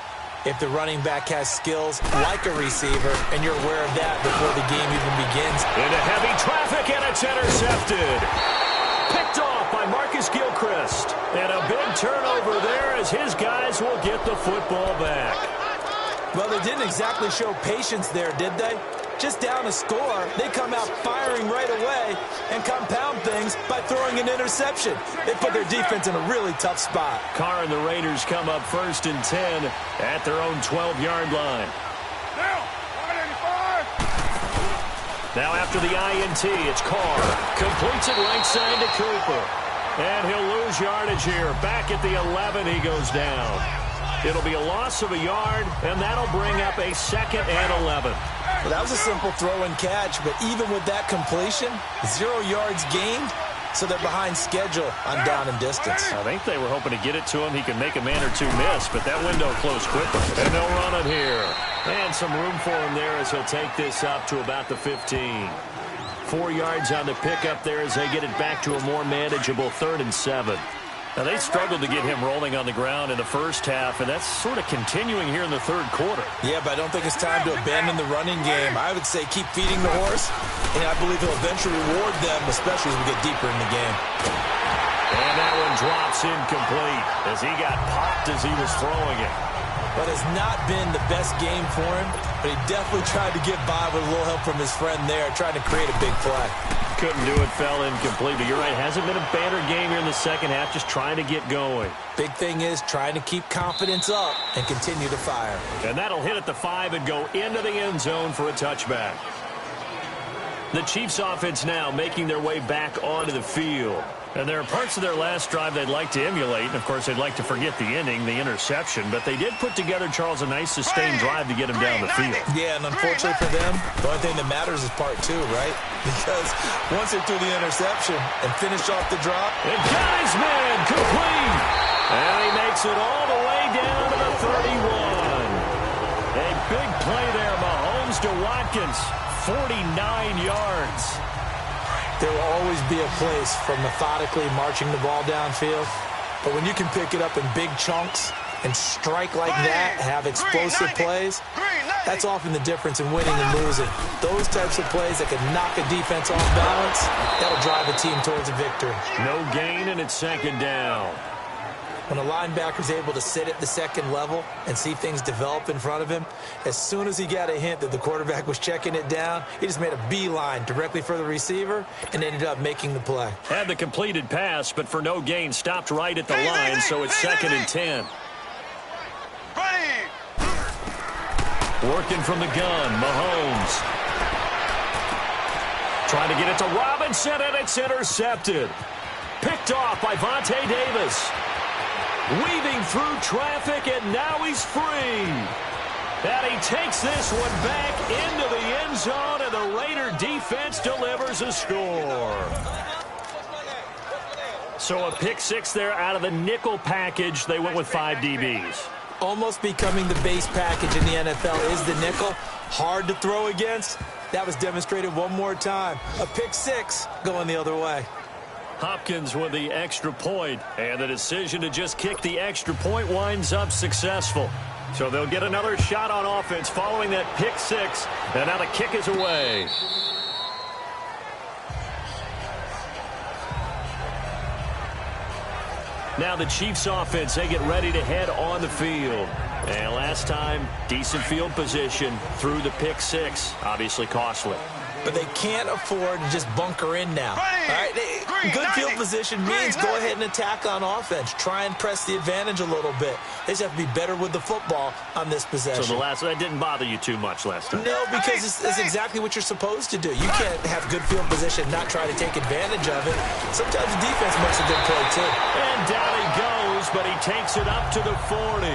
if the running back has skills like a receiver, and you're aware of that before the game even begins. Into heavy traffic, and it's intercepted. Picked off by Marcus Gilchrist. And a big turnover there as his guys will get the football back. Well, they didn't exactly show patience there, did they? Just down a score, they come out firing right away and compound things by throwing an interception. They put their defense in a really tough spot. Carr and the Raiders come up 1st and 10 at their own 12-yard line. Now after the INT, it's Carr. Completes it right side to Cooper. And he'll lose yardage here. Back at the 11, he goes down. It'll be a loss of a yard, and that'll bring up a 2nd and 11. Well, that was a simple throw and catch, but even with that completion, 0 yards gained, so they're behind schedule on down and distance. I think they were hoping to get it to him. He can make a man or two miss, but that window closed quickly. And they'll run it here. And some room for him there as he'll take this up to about the 15. 4 yards on the pickup there as they get it back to a more manageable 3rd and 7. Now, they struggled to get him rolling on the ground in the first half, and that's sort of continuing here in the third quarter. Yeah, but I don't think it's time to abandon the running game. I would say keep feeding the horse, and I believe he'll eventually reward them, especially as we get deeper in the game. And that one drops incomplete as he got popped as he was throwing it. But it's not been the best game for him, but he definitely tried to get by with a little help from his friend there, trying to create a big play. Couldn't do it, fell incomplete. But you're right, hasn't been a banner game here in the second half, just trying to get going. Big thing is trying to keep confidence up and continue to fire. And that'll hit at the 5 and go into the end zone for a touchback. The Chiefs offense now making their way back onto the field. And there are parts of their last drive they'd like to emulate. And, of course, they'd like to forget the inning, the interception. But they did put together, Charles, a nice sustained drive to get him down the field. Yeah, and unfortunately for them, the only thing that matters is part two, right? Because once they threw the interception and finished off the drop. And got his man complete. And he makes it all the way down to the 31. A big play there, Mahomes to Watkins. 49 yards. There will always be a place for methodically marching the ball downfield. But when you can pick it up in big chunks and strike like that, have explosive plays, that's often the difference in winning and losing. Those types of plays that can knock a defense off balance, that'll drive a team towards a victory. No gain, and it's second down. When a linebacker's able to sit at the second level and see things develop in front of him, as soon as he got a hint that the quarterback was checking it down, he just made a beeline directly for the receiver and ended up making the play. Had the completed pass, but for no gain, stopped right at the line, so it's second and 10. Working from the gun, Mahomes. Trying to get it to Robinson, and it's intercepted. Picked off by Vontae Davis. Weaving through traffic, and now he's free. And he takes this one back into the end zone, and the Raider defense delivers a score. So a pick six there out of the nickel package. They went with 5 DBs. Almost becoming the base package in the NFL is the nickel. Hard to throw against. That was demonstrated one more time. A pick six going the other way. Hopkins with the extra point, and the decision to just kick the extra point winds up successful. So they'll get another shot on offense following that pick six, and now the kick is away. Now the Chiefs offense, they get ready to head on the field. And last time, decent field position through the pick six, obviously costly. But they can't afford to just bunker in now. All right? Good field position means go ahead and attack on offense. Try and press the advantage a little bit. They just have to be better with the football on this possession. So that didn't bother you too much last time? No, because it's exactly what you're supposed to do. You can't have good field position and not try to take advantage of it. Sometimes the defense makes a good play, too. And down he goes, but he takes it up to the 40.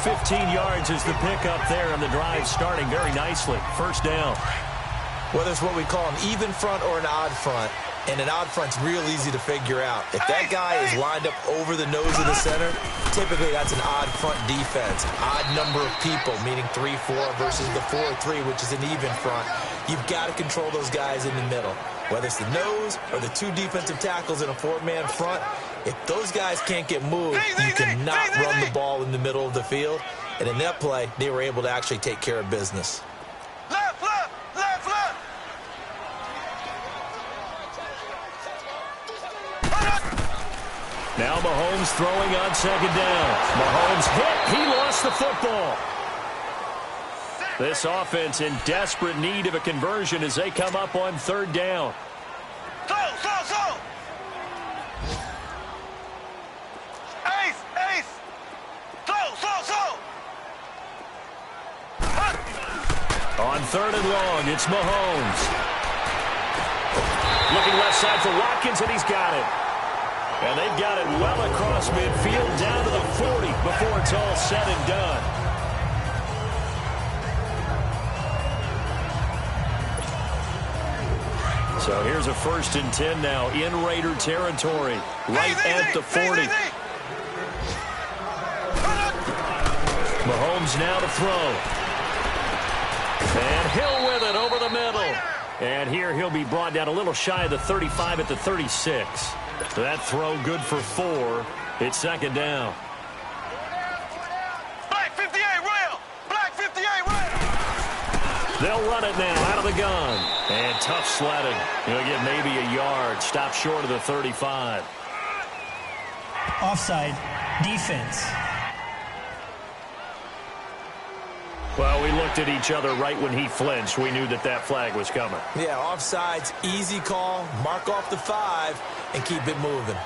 15 yards is the pickup there, and the drive starting very nicely. First down. Whether it's what we call an even front or an odd front, and an odd front's real easy to figure out. If that guy is lined up over the nose of the center, typically that's an odd front defense. Odd number of people, meaning 3-4 versus the 4-3, which is an even front. You've got to control those guys in the middle. Whether it's the nose or the 2 defensive tackles in a 4-man front, if those guys can't get moved, you cannot run the ball in the middle of the field. And in that play, they were able to actually take care of business. Now Mahomes throwing on second down. Mahomes hit. He lost the football. This offense in desperate need of a conversion as they come up on third down. On third and long, it's Mahomes. Looking left side for Watkins, and he's got it. And they've got it well across midfield down to the 40 before it's all said and done. So here's a 1st and 10 now in Raider territory, right at the 40. Mahomes now to throw. And Hill with it over the middle. And here he'll be brought down a little shy of the 35 at the 36. That throw good for 4. It's second down. Black 58 rail! Black 58 rail! They'll run it now out of the gun. And tough sledding. He'll get maybe a yard. Stop short of the 35. Offside. Defense. Well, we looked at each other right when he flinched. We knew that that flag was coming. Yeah, offsides, easy call. Mark off the 5 and keep it moving.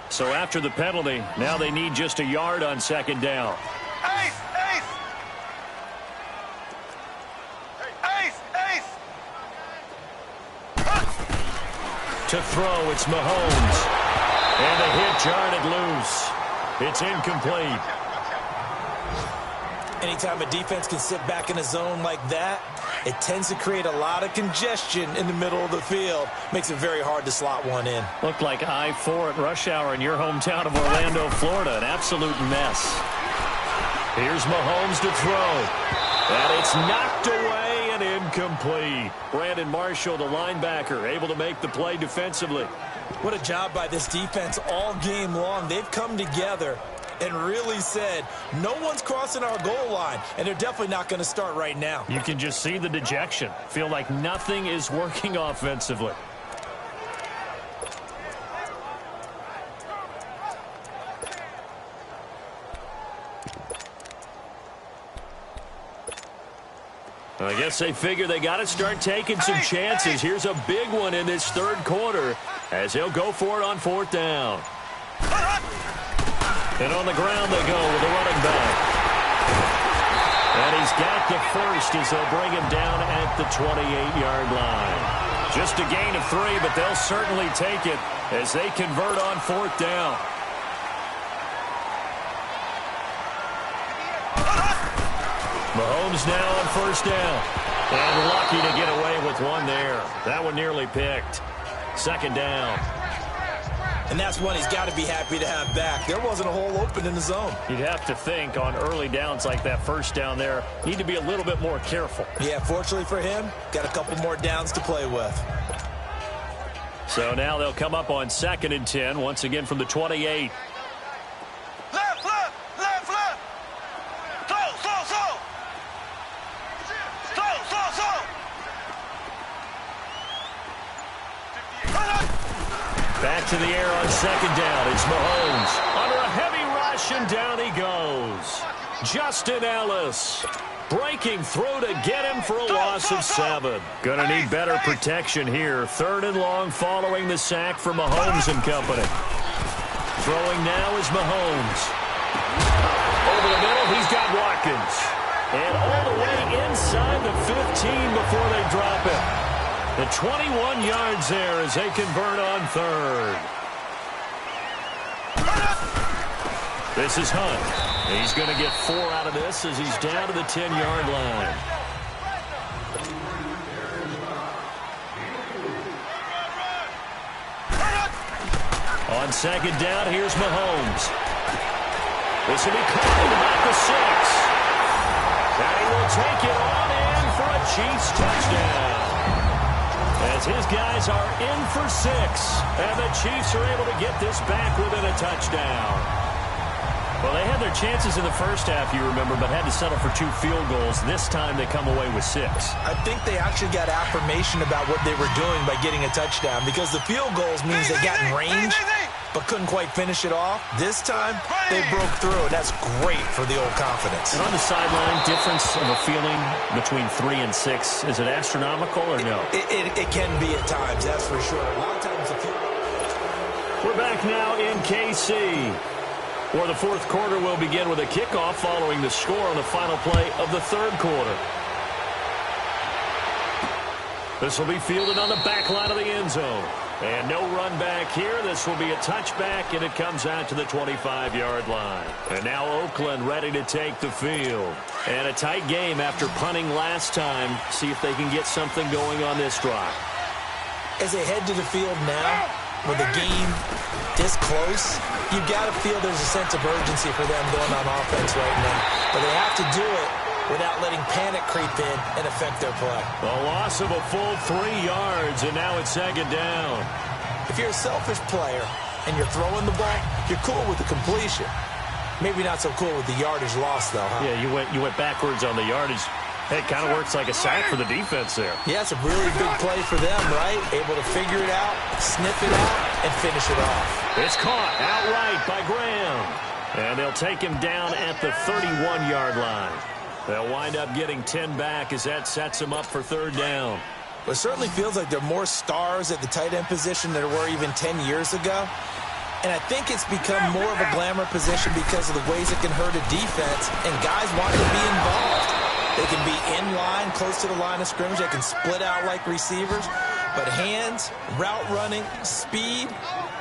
So after the penalty, now they need just a yard on second down. To throw, it's Mahomes. And the hit jarred it loose. It's incomplete. Anytime a defense can sit back in a zone like that, it tends to create a lot of congestion in the middle of the field. Makes it very hard to slot one in. Looked like I-4 at rush hour in your hometown of Orlando, Florida. An absolute mess. Here's Mahomes to throw. And it's knocked away and incomplete. Brandon Marshall, the linebacker, able to make the play defensively. What a job by this defense all game long. They've come together and really said, no one's crossing our goal line, and they're definitely not going to start right now. You can just see the dejection. Feel like nothing is working offensively. I guess they figure they got to start taking some chances. Here's a big one in this third quarter as he'll go for it on fourth down. And on the ground they go with the running back. And he's got the first as they'll bring him down at the 28-yard line. Just a gain of 3, but they'll certainly take it as they convert on fourth down. Mahomes now on first down. And lucky to get away with one there. That one nearly picked. Second down. And that's one he's got to be happy to have back. There wasn't a hole open in the zone. You'd have to think on early downs like that first down there, need to be a little bit more careful. Yeah, fortunately for him, got a couple more downs to play with. So now they'll come up on 2nd and 10, once again from the 28. Left, left, left, left. Slow, slow, slow. Slow, slow, slow. Back to the air on second down. It's Mahomes. Under a heavy rush, and down he goes. Justin Ellis breaking through to get him for a loss of 7. Gonna need better protection here. 3rd and long following the sack for Mahomes and company. Throwing now is Mahomes. Over the middle, he's got Watkins. And all the way inside the 15 before they drop it. The 21 yards there as they convert on 3rd. This is Hunt. He's going to get 4 out of this as he's down to the 10-yard line. On second down, here's Mahomes. This will be caught at about the 6. And he will take it on in for a Chiefs touchdown. As his guys are in for 6, and the Chiefs are able to get this back within a touchdown. Well, they had their chances in the first half, you remember, but had to settle for 2 field goals. This time they come away with 6. I think they actually got affirmation about what they were doing by getting a touchdown, because the field goals means they got in range but couldn't quite finish it off. This time, they broke through, and that's great for the old confidence. And on the sideline, difference of a feeling between 3 and 6, is it astronomical or no? It can be at times, that's for sure. A lot of times the field... We're back now in KC, where the fourth quarter will begin with a kickoff following the score on the final play of the third quarter. This will be fielded on the back line of the end zone. And no run back here. This will be a touchback, and it comes out to the 25-yard line. And now Oakland ready to take the field. And a tight game after punting last time. See if they can get something going on this drive. As they head to the field now, with the game this close, you've got to feel there's a sense of urgency for them going on offense right now. But they have to do it without letting panic creep in and affect their play. A loss of a full 3 yards, and now it's second down. If you're a selfish player and you're throwing the ball, you're cool with the completion. Maybe not so cool with the yardage loss, though, huh? Yeah, you went backwards on the yardage. Hey, it kind of works like a sack for the defense there. Yeah, it's a really big play for them, right? Able to figure it out, sniff it out, and finish it off. It's caught outright by Graham. And they'll take him down at the 31-yard line. They'll wind up getting 10 back as that sets them up for third down. Well, it certainly feels like there are more stars at the tight end position than there were even 10 years ago. And I think it's become more of a glamour position because of the ways it can hurt a defense, and guys want to be involved. They can be in line, close to the line of scrimmage. They can split out like receivers. But hands, route running, speed,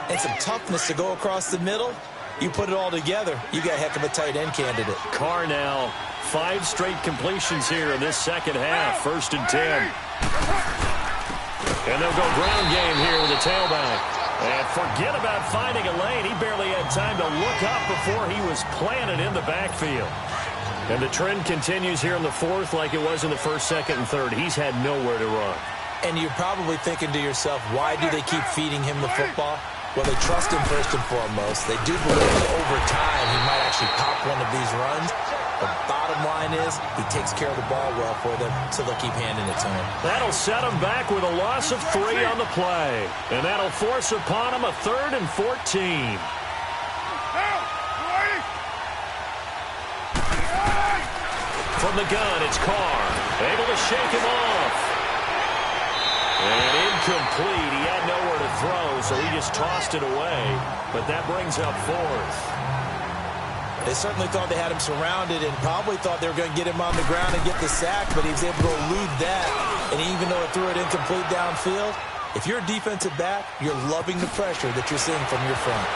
and some toughness to go across the middle, you put it all together, you got a heck of a tight end candidate. Carr now, 5 straight completions here in this second half. 1st and 10. And they'll go ground game here with the tailback. And forget about finding a lane. He barely had time to look up before he was planted in the backfield. And the trend continues here in the 4th like it was in the 1st, 2nd, and 3rd. He's had nowhere to run. And you're probably thinking to yourself, why do they keep feeding him the football? Well, they trust him first and foremost. They do believe that over time he might actually pop one of these runs. The bottom line is he takes care of the ball well for them, so they'll keep handing it to him. That'll set him back with a loss of 3 on the play. And that'll force upon him a 3rd and 14. From the gun, it's Carr. Able to shake him off. And incomplete. He had nowhere to throw, so he just tossed it away. But that brings up 4th. They certainly thought they had him surrounded and probably thought they were going to get him on the ground and get the sack, but he was able to elude that. And even though it threw it incomplete downfield, if you're a defensive back, you're loving the pressure that you're seeing from your front.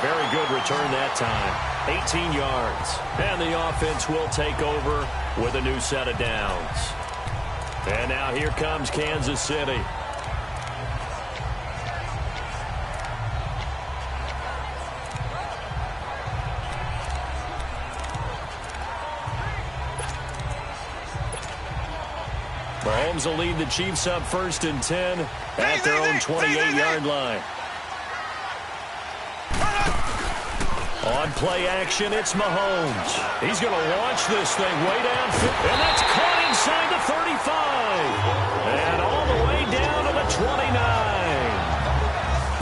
Very good return that time. 18 yards. And the offense will take over with a new set of downs. And now here comes Kansas City. Mahomes will lead the Chiefs up 1st and 10 at their own 28-yard line. On play action, it's Mahomes. He's going to launch this thing way downfield. And that's caught inside the 35. And all the way down to the 29.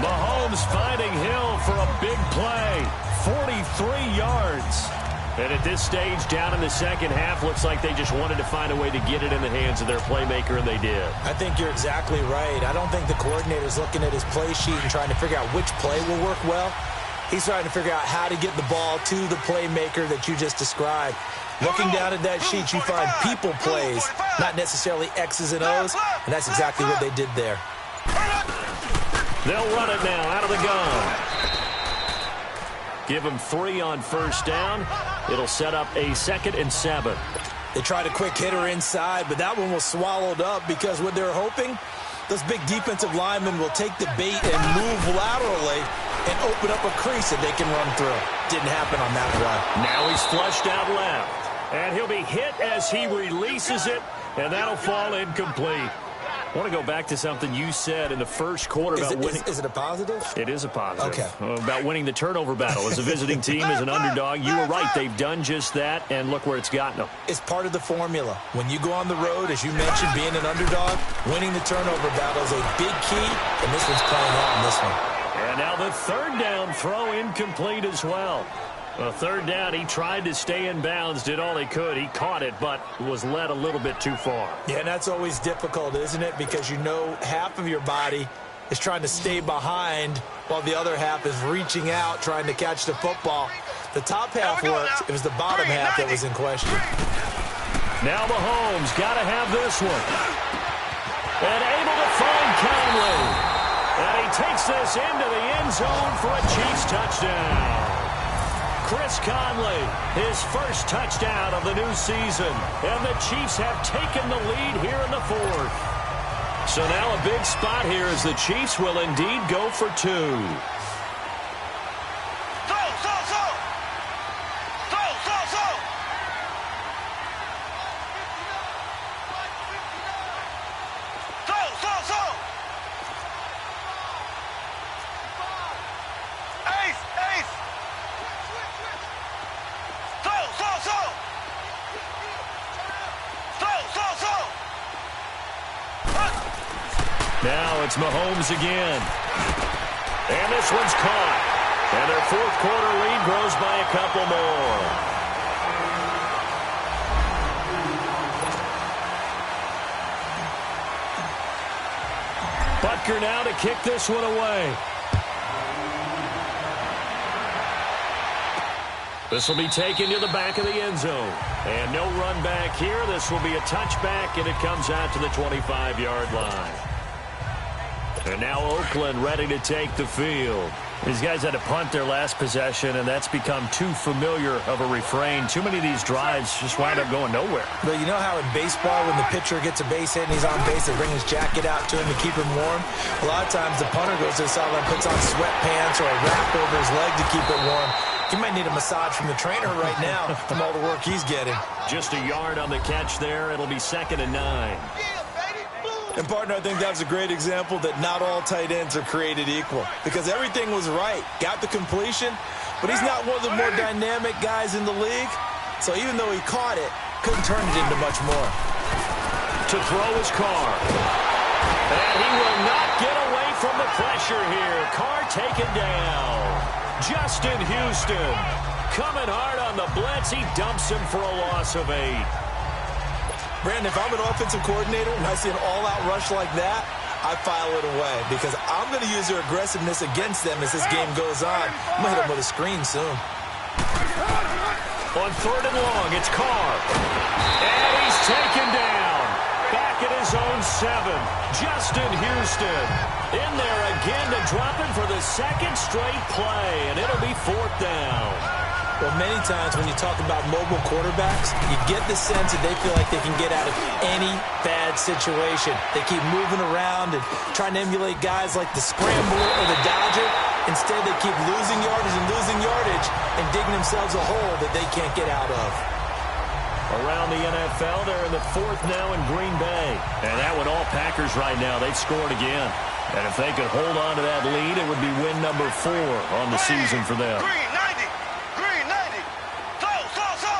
Mahomes finding Hill for a big play. 43 yards. And at this stage, down in the second half, looks like they just wanted to find a way to get it in the hands of their playmaker, and they did. I think you're exactly right. I don't think the coordinator's looking at his play sheet and trying to figure out which play will work well. He's trying to figure out how to get the ball to the playmaker that you just described. Looking down at that sheet, you find people plays, not necessarily X's and O's, and that's exactly what they did there. They'll run it now out of the gun. Give him 3 on 1st down. It'll set up a 2nd and 7. They tried a quick hitter inside, but that one was swallowed up because what they're hoping, those big defensive linemen will take the bait and move laterally and open up a crease that they can run through. Didn't happen on that play. Now he's flushed out left. And he'll be hit as he releases it, and that'll fall incomplete. I want to go back to something you said in the first quarter about winning. Is it a positive? It is a positive. Okay. About winning the turnover battle. As a visiting team, as an underdog, you were right. They've done just that, and look where it's gotten them. It's part of the formula. When you go on the road, as you mentioned, being an underdog, winning the turnover battle is a big key, and this one's playing out in this one. And now the 3rd down throw incomplete as well. Well, 3rd down, he tried to stay in bounds, did all he could. He caught it, but was led a little bit too far. Yeah, and that's always difficult, isn't it? Because you know half of your body is trying to stay behind while the other half is reaching out, trying to catch the football. The top half worked. It was the bottom half that was in question. Now Mahomes got to have this one. And able to find Conley. And he takes this into the end zone for a Chiefs touchdown. Chris Conley, his first touchdown of the new season. And the Chiefs have taken the lead here in the 4th. So now a big spot here as the Chiefs will indeed go for 2. Now it's Mahomes again. And this one's caught. And their 4th quarter lead grows by a couple more. Butker now to kick this one away. This will be taken to the back of the end zone. And no run back here. This will be a touchback, and it comes out to the 25-yard line. And now Oakland ready to take the field. These guys had to punt their last possession, and that's become too familiar of a refrain. Too many of these drives just wind up going nowhere. But you know how in baseball, when the pitcher gets a base hit and he's on base, they bring his jacket out to him to keep him warm? A lot of times the punter goes to the sideline, puts on sweatpants or a wrap over his leg to keep it warm. He might need a massage from the trainer right now from all the work he's getting. Just a yard on the catch there. It'll be 2nd and 9. And, partner, I think that's a great example that not all tight ends are created equal, because everything was right. Got the completion, but he's not one of the more dynamic guys in the league. So even though he caught it, couldn't turn it into much more. To throw his Carr. And he will not get away from the pressure here. Carr taken down. Justin Houston coming hard on the blitz. He dumps him for a loss of 8. Brandon, if I'm an offensive coordinator and I see an all-out rush like that, I file it away because I'm going to use their aggressiveness against them as this game goes on. I'm going to hit them with a screen soon. On 3rd and long, it's Carr. And he's taken down. Back at his own 7. Justin Houston in there again to drop him for the 2nd straight play, and it'll be 4th down. Well, many times when you talk about mobile quarterbacks, you get the sense that they feel like they can get out of any bad situation. They keep moving around and trying to emulate guys like the Scrambler or the Dodger. Instead, they keep losing yardage and digging themselves a hole that they can't get out of. Around the NFL, they're in the 4th now in Green Bay. And that would all Packers right now. They've scored again. And if they could hold on to that lead, it would be win number 4 on the season for them. Green 90. Green 90. Slow. Z.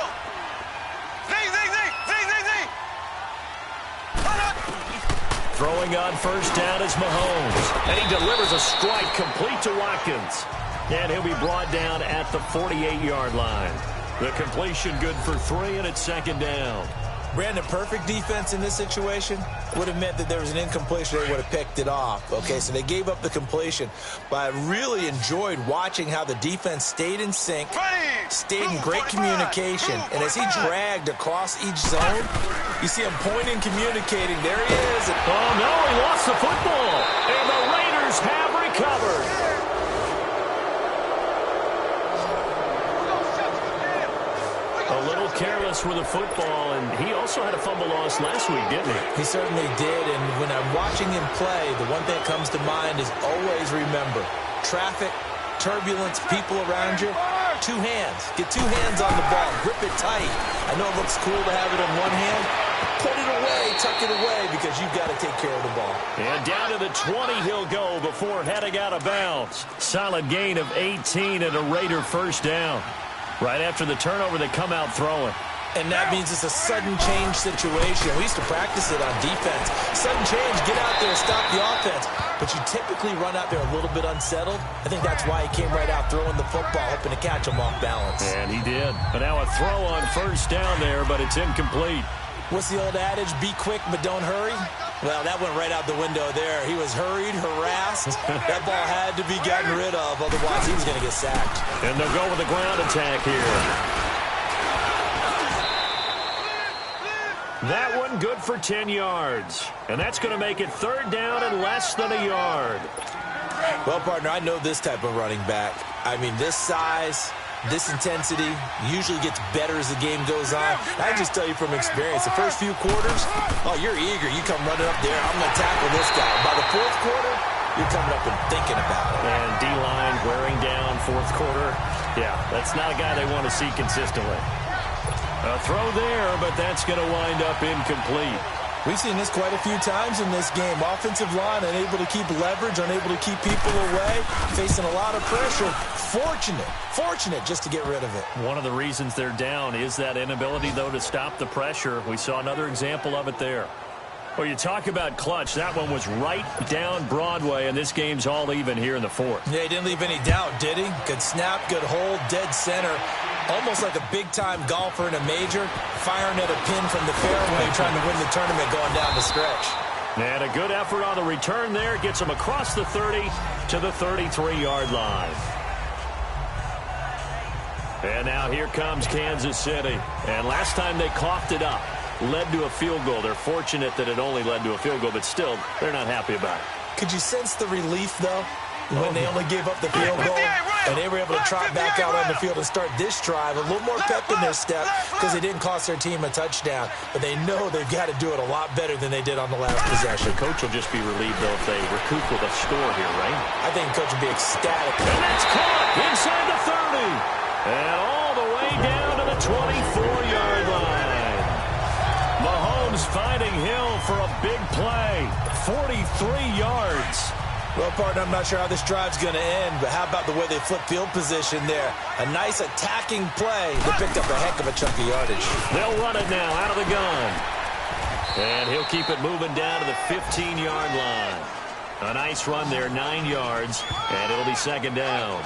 Throwing on 1st down is Mahomes. And he delivers a strike complete to Watkins. And he'll be brought down at the 48-yard line. The completion good for 3, and it's 2nd down. Brandon, perfect defense in this situation would have meant that there was an incompletion. They would have picked it off. Okay, so they gave up the completion. But I really enjoyed watching how the defense stayed in sync, stayed in great communication. And as he dragged across each zone, you see him pointing, communicating. There he is. Oh, no, he lost the football. And the Raiders have recovered. A little careless with the football, and he also had a fumble loss last week, didn't he? He certainly did, and when I'm watching him play, the one thing that comes to mind is always remember, traffic, turbulence, people around you, 2 hands. Get 2 hands on the ball. Grip it tight. I know it looks cool to have it on one hand. Put it away, tuck it away, because you've got to take care of the ball. And down to the 20 he'll go before heading out of bounds. Solid gain of 18 and a Raider 1st down. Right after the turnover, they come out throwing. And that means it's a sudden change situation. We used to practice it on defense. Sudden change, get out there, stop the offense. But you typically run out there a little bit unsettled. I think that's why he came right out throwing the football, hoping to catch him off balance. And he did. But now a throw on 1st down there, but it's incomplete. What's the old adage? Be quick, but don't hurry. Well, that went right out the window there. He was hurried, harassed. That ball had to be gotten rid of, otherwise he was going to get sacked. And they'll go with the ground attack here. That one good for 10 yards. And that's going to make it 3rd down and less than a yard. Well, partner, I know this type of running back. I mean, this size, this intensity usually gets better as the game goes on. I just tell you from experience, the first few quarters, oh, you're eager. You come running up there. I'm going to tackle this guy. By the 4th quarter, you're coming up and thinking about it. And D-line wearing down 4th quarter. Yeah, that's not a guy they want to see consistently. A throw there, but that's going to wind up incomplete. We've seen this quite a few times in this game. Offensive line unable to keep leverage, unable to keep people away, facing a lot of pressure. Fortunate just to get rid of it. One of the reasons they're down is that inability, though, to stop the pressure. We saw another example of it there. Well, you talk about clutch. That one was right down Broadway, and this game's all even here in the 4th. Yeah, he didn't leave any doubt, did he? Good snap, good hold, dead center. Almost like a big-time golfer in a major, firing at a pin from the fairway, trying to win the tournament going down the stretch. And a good effort on the return there. Gets him across the 30 to the 33-yard line. And now here comes Kansas City. And last time they coughed it up, led to a field goal. They're fortunate that it only led to a field goal, but still, they're not happy about it. Could you sense the relief, though, when they only gave up the field goal and they were able to trot back out on the field and start this drive? A little more pep in their step because they didn't cost their team a touchdown, but they know they've got to do it a lot better than they did on the last possession. The coach will just be relieved, though, if they recoup with a score here, right? I think the coach will be ecstatic. And that's caught inside the 30. And all the way down to the 24-yard line. Mahomes finding Hill for a big play. 43 yards. Well, partner, I'm not sure how this drive's going to end, but how about the way they flip field position there? A nice attacking play. They picked up a heck of a chunk of yardage. They'll run it now out of the gun. And he'll keep it moving down to the 15-yard line. A nice run there, 9 yards, and it'll be second down.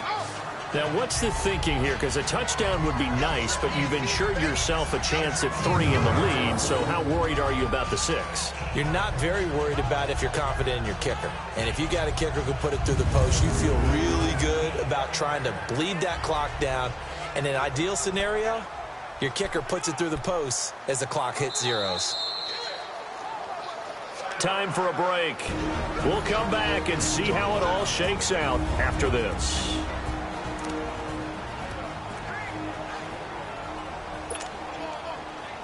Now, what's the thinking here? Because a touchdown would be nice, but you've ensured yourself a chance at 3 in the lead, so how worried are you about the 6? You're not very worried about if you're confident in your kicker. And if you got a kicker who can put it through the post, you feel really good about trying to bleed that clock down. In an ideal scenario, your kicker puts it through the post as the clock hits zeros. Time for a break. We'll come back and see how it all shakes out after this.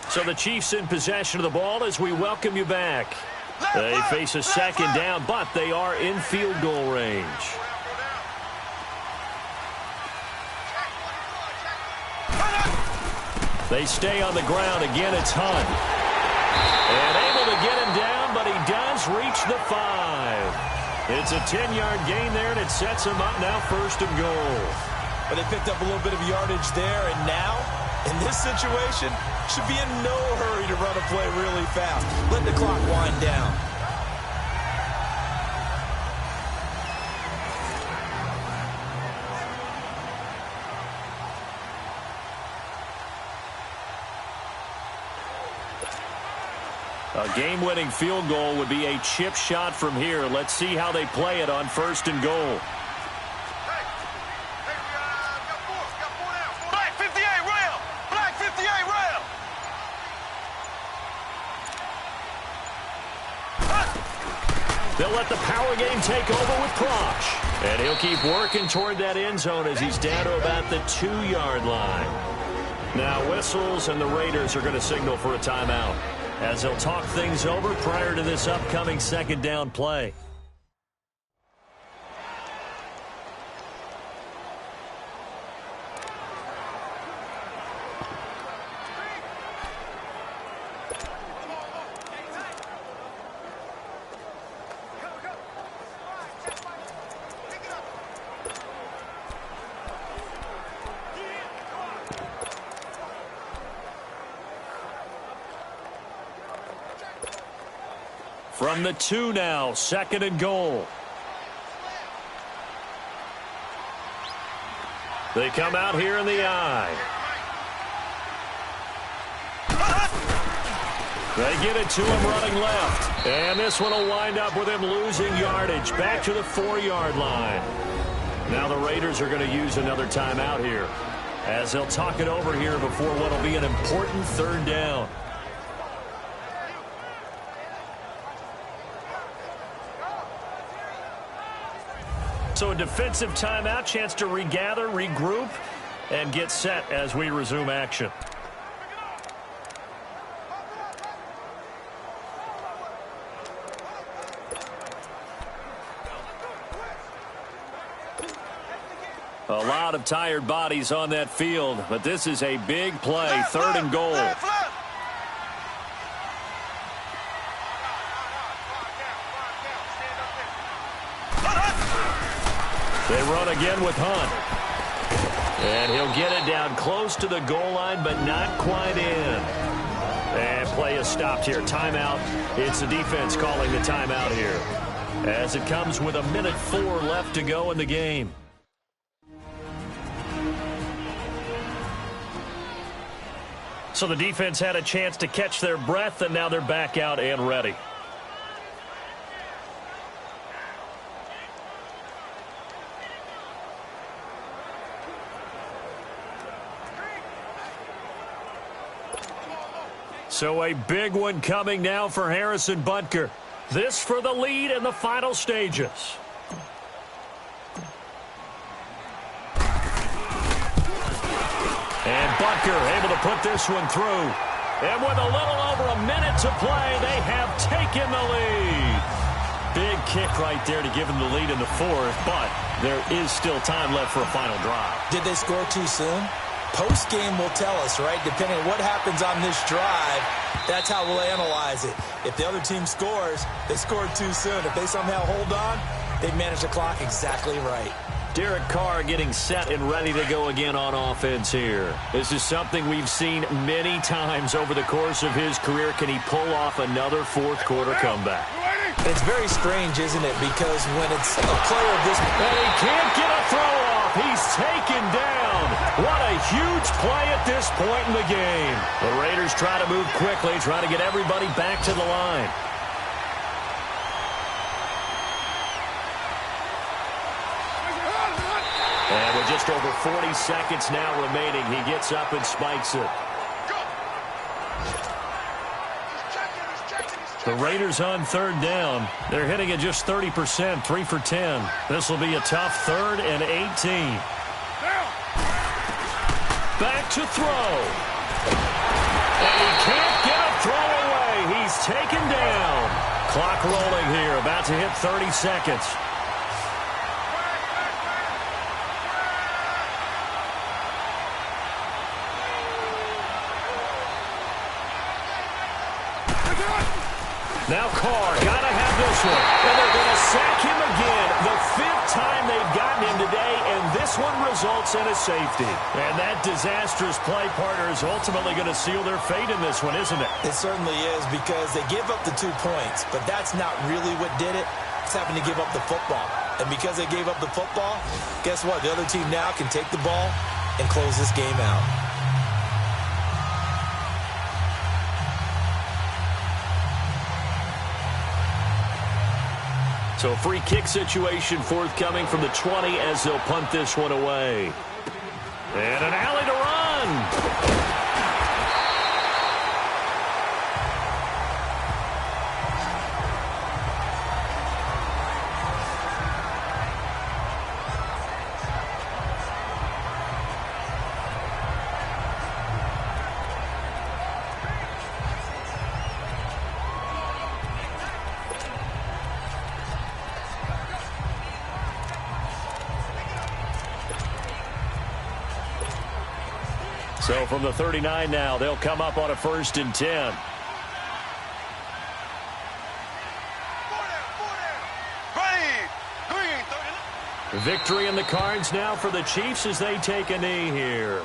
So the Chiefs in possession of the ball as we welcome you back. They face a second down, but they are in field goal range. They stay on the ground. Again, it's Hunt. And able to get him down, but he does reach the 5. It's a 10-yard gain there, and it sets him up now 1st and goal. But they picked up a little bit of yardage there, and now, in this situation, should be in no hurry to run a play really fast. Let the clock wind down. A game-winning field goal would be a chip shot from here. Let's see how they play it on 1st and goal. Black 58 rail! Black 58 rail! They'll let the power game take over with Proch. And he'll keep working toward that end zone as he's down to about the 2-yard line. Now whistles, and the Raiders are going to signal for a timeout as they'll talk things over prior to this upcoming second down play. From the 2 now, 2nd and goal. They come out here in the eye. They get it to him running left. And this one will wind up with him losing yardage back to the 4-yard line. Now the Raiders are going to use another timeout here as they'll talk it over here before what will be an important 3rd down. So a defensive timeout, chance to regather, regroup, and get set as we resume action. A lot of tired bodies on that field, but this is a big play, 3rd and goal. They run again with Hunt. And he'll get it down close to the goal line, but not quite in. And play is stopped here. Timeout. It's the defense calling the timeout here, as it comes with 1:04 left to go in the game. So the defense had a chance to catch their breath, and now they're back out and ready. So a big one coming now for Harrison Butker. This for the lead in the final stages. And Butker able to put this one through. And with a little over a minute to play, they have taken the lead. Big kick right there to give them the lead in the fourth, but there is still time left for a final drive. Did they score too soon? Post-game will tell us, right? Depending on what happens on this drive, that's how we'll analyze it. If the other team scores, they scored too soon. If they somehow hold on, they manage the clock exactly right. Derek Carr getting set and ready to go again on offense here. This is something we've seen many times over the course of his career. Can he pull off another fourth-quarter comeback? It's very strange, isn't it? Because when it's a player of this... And he can't get a throw off. He's taken down. What a huge play at this point in the game. The Raiders try to move quickly, trying to get everybody back to the line. And with just over 40 seconds now remaining, he gets up and spikes it. The Raiders on third down. They're hitting at just 30%, 3 for 10. This will be a tough 3rd and 18. Back to throw. And he can't get a throw away. He's taken down. Clock rolling here, about to hit 30 seconds. Now Carr, got to have this one. And they're going to sack him again. The 5th time they've gotten him today, and this one results in a safety. And that disastrous play, partner, is ultimately going to seal their fate in this one, isn't it? It certainly is, because they give up the 2 points, but that's not really what did it. It's happened to give up the football. And because they gave up the football, guess what? The other team now can take the ball and close this game out. So free kick situation forthcoming from the 20 as they'll punt this one away. And an alley to run. So from the 39 now, they'll come up on a 1st and 10. Victory in the cards now for the Chiefs as they take a knee here.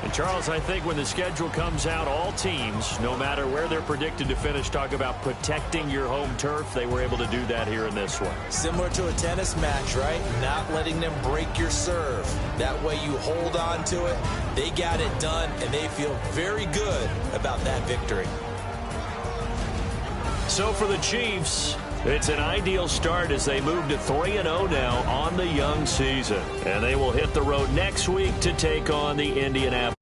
And Charles, I think when the schedule comes out, all teams, no matter where they're predicted to finish, talk about protecting your home turf. They were able to do that here in this one. Similar to a tennis match, right? Not letting them break your serve. That way you hold on to it. They got it done, and they feel very good about that victory. So for the Chiefs, it's an ideal start as they move to 3-0 now on the young season. And they will hit the road next week to take on the Indianapolis